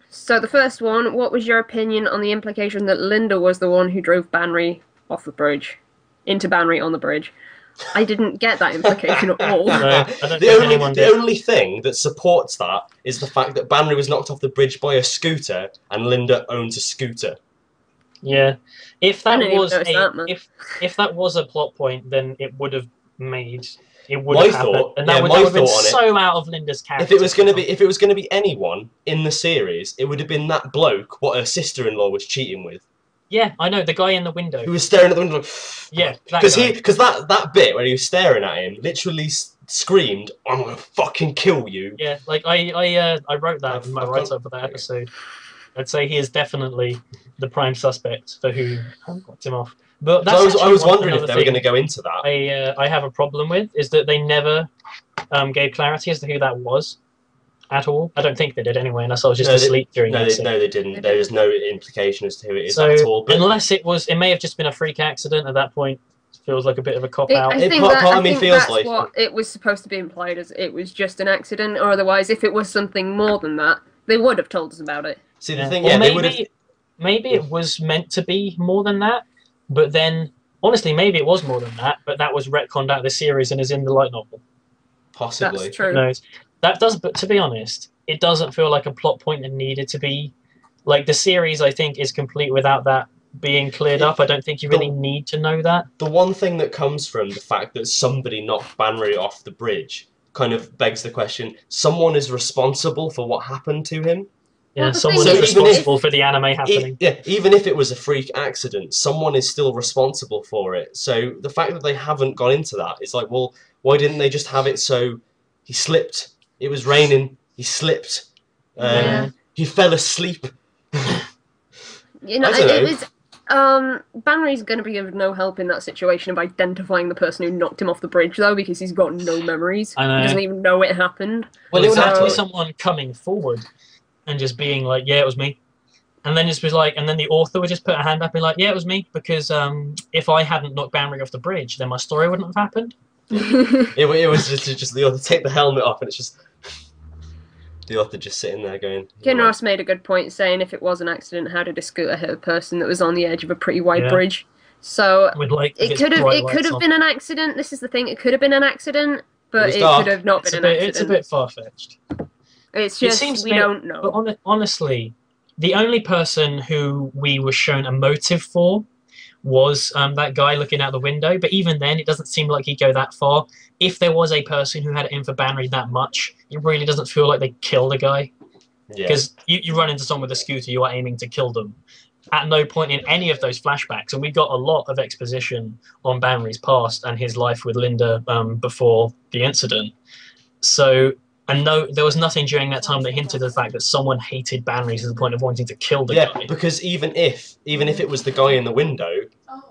So the first one, what was your opinion on the implication that Linda was the one who drove Banry off the bridge, into Banry on the bridge? I didn't get that implication at all. No, the only thing that supports that is the fact that Banry was knocked off the bridge by a scooter, and Linda owns a scooter. Yeah, if that was a plot point, then it would have made it would have happened, and that would have been so out of Linda's character. If it was going to be anyone in the series, it would have been that bloke what her sister-in-law was cheating with. Yeah, I know, the guy in the window. Who was staring at the window. Yeah, because that bit where he was staring at him literally screamed, "I'm gonna fucking kill you." Yeah, like I wrote that in my write-up for that episode. I'd say he is definitely the prime suspect for who got him off. But that's I was wondering if they were going to go into that. I have a problem with is that they never gave clarity as to who that was. At all. I don't think they did anyway, unless I was just asleep during that. No, they didn't. There was no implication as to who it is at all. But unless it may have just been a freak accident at that point. It feels like a bit of a cop-out. I think that's what it was supposed to be implied as. It was just an accident, or otherwise, if it was something more than that, they would have told us about it. See, the thing, they would have... Maybe it was meant to be more than that, but then, honestly, maybe it was more than that, but that was retconned out of the series and is in the light novel. Possibly. That's true. No, but to be honest, it doesn't feel like a plot point that needed to be. Like, the series, I think, is complete without that being cleared up. I don't think you really need to know that. The one thing that comes from the fact that somebody knocked Banry off the bridge kind of begs the question, someone is responsible for what happened to him? Yeah, someone is responsible for the anime happening. Even if it was a freak accident, someone is still responsible for it. So the fact that they haven't gone into that, it's like, well, why didn't they just have it so he slipped? It was raining. He slipped. He fell asleep. You know, I don't know. it was. Banri's going to be of no help in that situation of identifying the person who knocked him off the bridge, though, because he's got no memories. I know. He doesn't even know it happened. Well, it would have to be someone coming forward and just being like, "Yeah, it was me," and then just be like, and then the author would just put a hand up and be like, "Yeah, it was me," because if I hadn't knocked Banri off the bridge, then my story wouldn't have happened. It was just the author take the helmet off, and it's just the author just sitting there going. Kinross made a good point saying if it was an accident, how did a scooter hit a person that was on the edge of a pretty wide bridge? So with, like, it could have been an accident. This is the thing; it could have been an accident, but it could have not been an accident. It's a bit far fetched. It's just we don't know. But honestly, the only person who we were shown a motive for was that guy looking out the window. But even then, it doesn't seem like he'd go that far. If there was a person who had it in for Banri that much, it really doesn't feel like they killed a guy. Because you run into someone with a scooter, you are aiming to kill them. At no point in any of those flashbacks, and we got a lot of exposition on Banri's past and his life with Linda before the incident. So, and no, there was nothing during that time that hinted at the fact that someone hated Banri to the point of wanting to kill the guy. Yeah, because even if it was the guy in the window,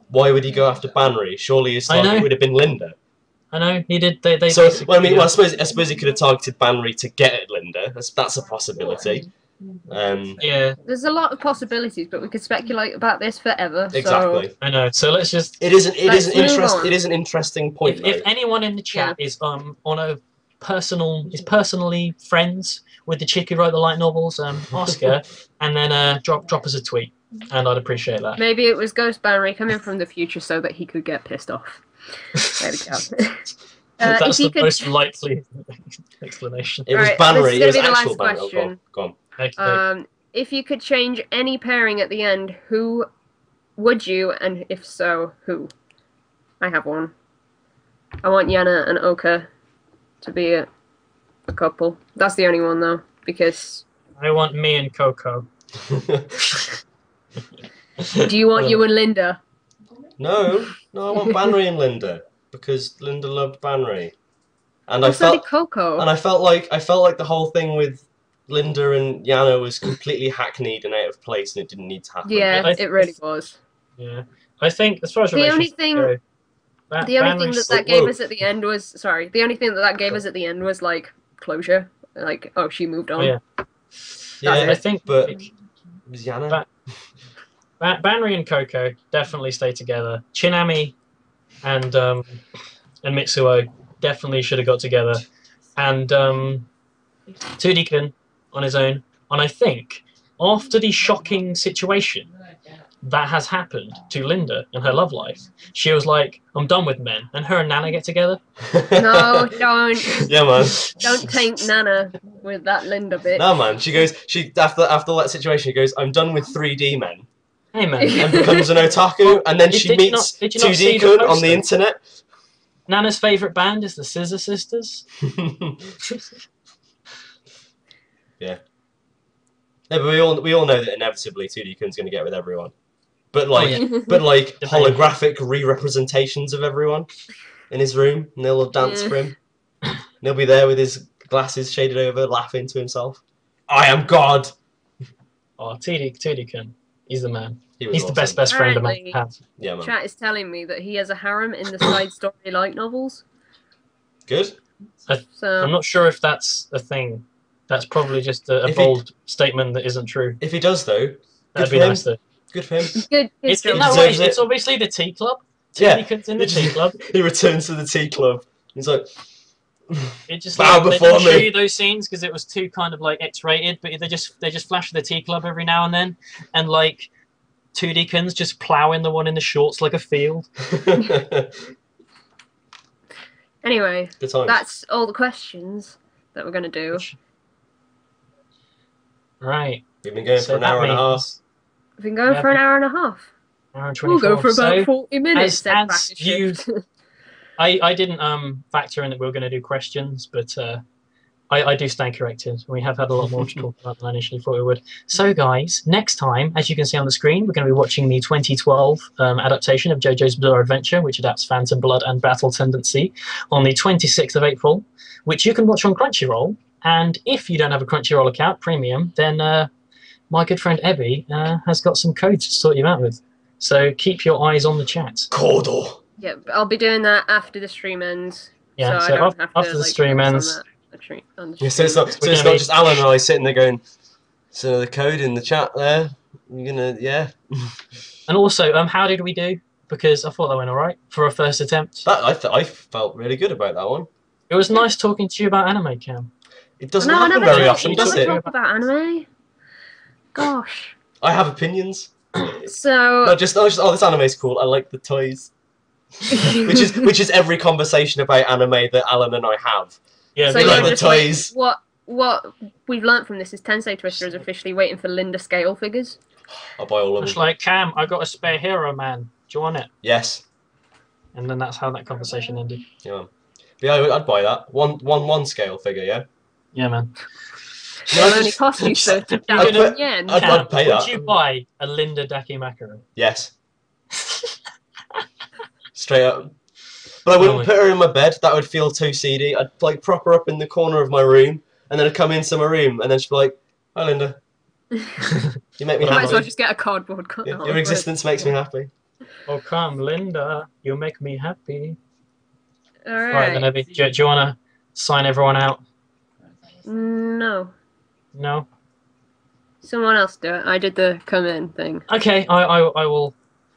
why would he go after Banri? Surely his target would have been Linda. I know he did. They so well, I suppose he could have targeted Banri to get at Linda. That's a possibility. Yeah, there's a lot of possibilities, but we could speculate about this forever. Exactly. So I know. So let's just. It is an interesting point. If anyone in the chat is personally friends with the chick who wrote the light novels, ask her, and then drop us a tweet, and I'd appreciate that. Maybe it was Ghost Banri coming from the future so that he could get pissed off. There we go. That's the most likely explanation. It was Banri. It was actual Banri. Oh, go on. Okay. If you could change any pairing at the end, who would you, and if so, who? I have one. I want Jana and OKKO to be a couple. That's the only one, though, because... I want me and Coco. Do you want you and Linda? No, I want Banri and Linda, because Linda loved Banri. And so did Coco. And I felt like the whole thing with Linda and Jana was completely hackneyed and out of place, and it didn't need to happen. Yeah, it really was. Yeah, I think as far as the only thing that gave us at the end was like closure, like she moved on. Oh, yeah, I think, but Jana, Banri and Coco definitely stay together. Chinami and Mitsuo definitely should have got together, and Tudikun on his own. And I think after the shocking situation that has happened to Linda in her love life, she was like, I'm done with men, and her and Nana get together. No, don't. Yeah, man. Don't taint Nana with that Linda bit. No, man. She after that situation, she goes, I'm done with 3D men. Hey, man. And becomes an otaku, and then she meets 2D on the internet. Nana's favourite band is the Scissor Sisters. Yeah. No, but we all know that inevitably 2D-kun's going to get with everyone. But holographic re-representations of everyone in his room, and they'll all dance for him. And he'll be there with his glasses shaded over, laughing to himself. I am God! Oh, 2D-kun. He's the man. He's awesome. The best friend a man has. Yeah, man. Chat is telling me that he has a harem in the side story light novels. Good. I'm not sure if that's a thing. That's probably just a bold statement that isn't true. If he does, though, that'd be nice, though. Good for him. Good it's obviously the tea club. Tudikkun's in the tea club. He returns to the tea club. He's like, it just bow they before didn't me. show you those scenes because it was too kind of like X-rated, but they just flash the tea club every now and then, and like 2D-kun's just ploughing the one in the shorts like a field. Anyway, that's all the questions that we're going to do. Right. We've been going for an hour and a half. We've been going for an hour and a half. Hour and 24. We'll go for about 40 minutes. I didn't factor in that we were going to do questions, but I do stand corrected. We have had a lot more to talk about than I initially thought we would. So, guys, next time, as you can see on the screen, we're going to be watching the 2012 adaptation of JoJo's Bizarre Adventure, which adapts Phantom Blood and Battle Tendency, on the 26th of April, which you can watch on Crunchyroll. And if you don't have a Crunchyroll account, premium, then my good friend Ebby has got some codes to sort you out with. So keep your eyes on the chat. Cordo. Yeah, I'll be doing that after the stream ends. Yeah, so I don't have to, after the stream ends. Yeah, so it's not just Alan and I sitting there going, so the code in the chat there, you're gonna, yeah. And also, how did we do? Because I thought that went alright for a first attempt. I felt really good about that one. It was nice talking to you about anime, Cam. It doesn't happen very often, does it? Talk about anime. Gosh. I have opinions. So. No, just oh, this anime's cool. I like the toys. which is every conversation about anime that Alan and I have. Yeah, so like the toys. What we've learnt from this is Tensei Twister is officially waiting for Linda scale figures. I'll buy all of them. It's like, Cam, I got a spare hero, man. Do you want it? Yes. And then that's how that conversation ended. Yeah. But yeah, I'd buy that. One scale figure, yeah? Yeah, man. It'll only cost you 30,000 yen. I'd pay that. Would you buy a Linda Dakimakura? Yes. Straight up. But I wouldn't put her in my bed. That would feel too seedy. I'd like prop her up in the corner of my room, and then I'd come into my room, and then she'd be like, "Hi, Linda. You make me happy. Might as well just get a cardboard cut. Your existence makes me happy." Oh, come, Linda. You make me happy. All right. Right, then, Abby, do you want to sign everyone out? No. No? Someone else do it. I did the come in thing. Okay, I will.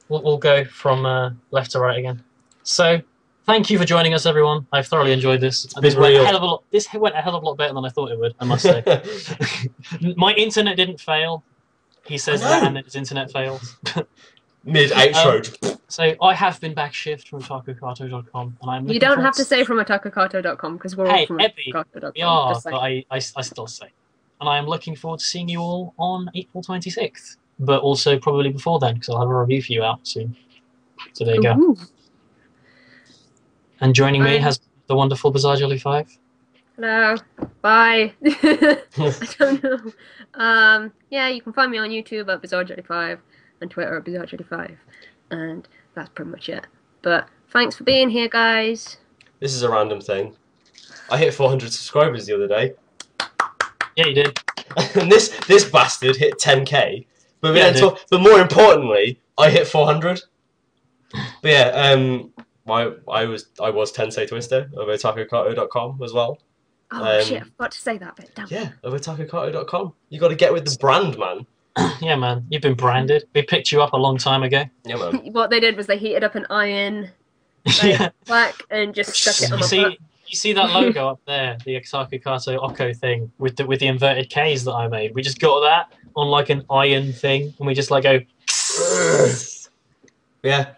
We'll go from left to right again. So, thank you for joining us, everyone. I've thoroughly enjoyed this. This went a hell of a lot better than I thought it would, I must say. My internet didn't fail. He says that, and his internet fails. Mid-outro. So, I have been backshift from otakukatto.com, and I'm. You don't have to say from otakukatto.com because we're all from otakukatto.com. Yeah, but I still say. And I am looking forward to seeing you all on April 26th. But also probably before then, because I'll have a review for you out soon. So there you go. And joining me has the wonderful Bizarre Jelly 5. Hello. Bye. I don't know. Yeah, you can find me on YouTube at Bizarre Jelly 5 and Twitter at Bizarre Jelly 5. And that's pretty much it. But thanks for being here, guys. This is a random thing. I hit 400 subscribers the other day. Yeah, you did. And this bastard hit 10k. But, but more importantly, I hit 400. But yeah, I was Tensei Twister of otakukatto.com as well. Oh shit, I forgot to say that bit. Damn. Yeah, of otakukatto.com. You got to get with the brand, man. Yeah, man, you've been branded. We picked you up a long time ago. Yeah, man. What they did was they heated up an iron black and just stuck it on my butt. You see that logo up there, the Otakukatto OKKO thing with the inverted K's that I made? We just got that on like an iron thing, and we just like go. Yeah.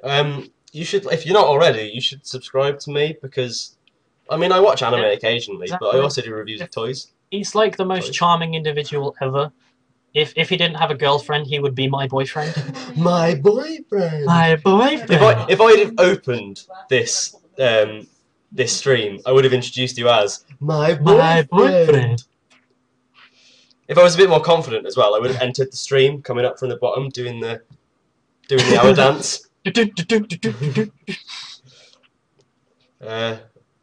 You should, if you're not already, you should subscribe to me because, I mean, I watch anime occasionally, but I also do reviews of toys. He's like the most charming individual ever. If he didn't have a girlfriend, he would be my boyfriend. My boyfriend. My boyfriend. If I had opened this this stream, I would have introduced you as my boyfriend. If I was a bit more confident as well, I would have entered the stream, coming up from the bottom, doing the hour dance.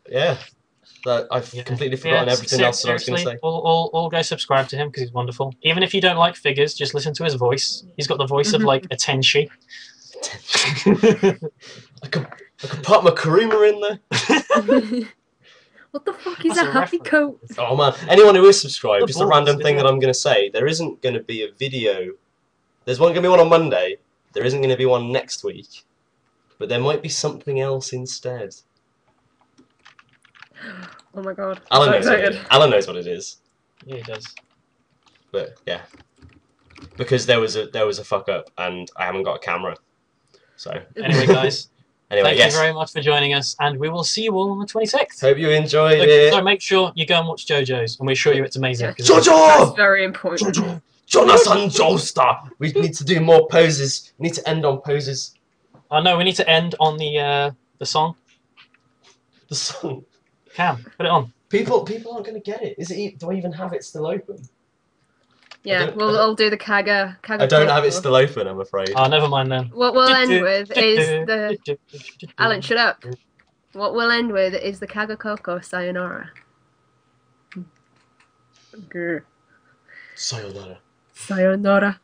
Yeah. I've completely forgotten everything else that I was going to say. All go subscribe to him because he's wonderful. Even if you don't like figures, just listen to his voice. He's got the voice of like a tenshi. I could put my Kuruma in there. What the fuck is a happy coat? Oh man, anyone who is subscribed, just a random thing that I'm going to say, there isn't going to be a video. There's going to be one on Monday. There isn't going to be one next week. But there might be something else instead. Oh my god. Alan knows what it is. Yeah, he does. But yeah. Because there was a fuck up and I haven't got a camera. So anyway, guys. Thank you very much for joining us, and we will see you all on the 26th. Hope you enjoyed it. So make sure you go and watch JoJo's, and we assure you it's amazing. Yeah. JoJo! That's very important. JoJo! Jonathan Joestar! We need to do more poses. We need to end on poses. Oh no, we need to end on the song. The song? Cam, put it on. People aren't going to get it. Do I even have it still open? Yeah, we'll do the Kaga. I don't have it still open, I'm afraid. Oh, never mind then. What we'll end with is the... Alan, shut up. What we'll end with is the Kaga Coco Sayonara. Sayonara. Sayonara.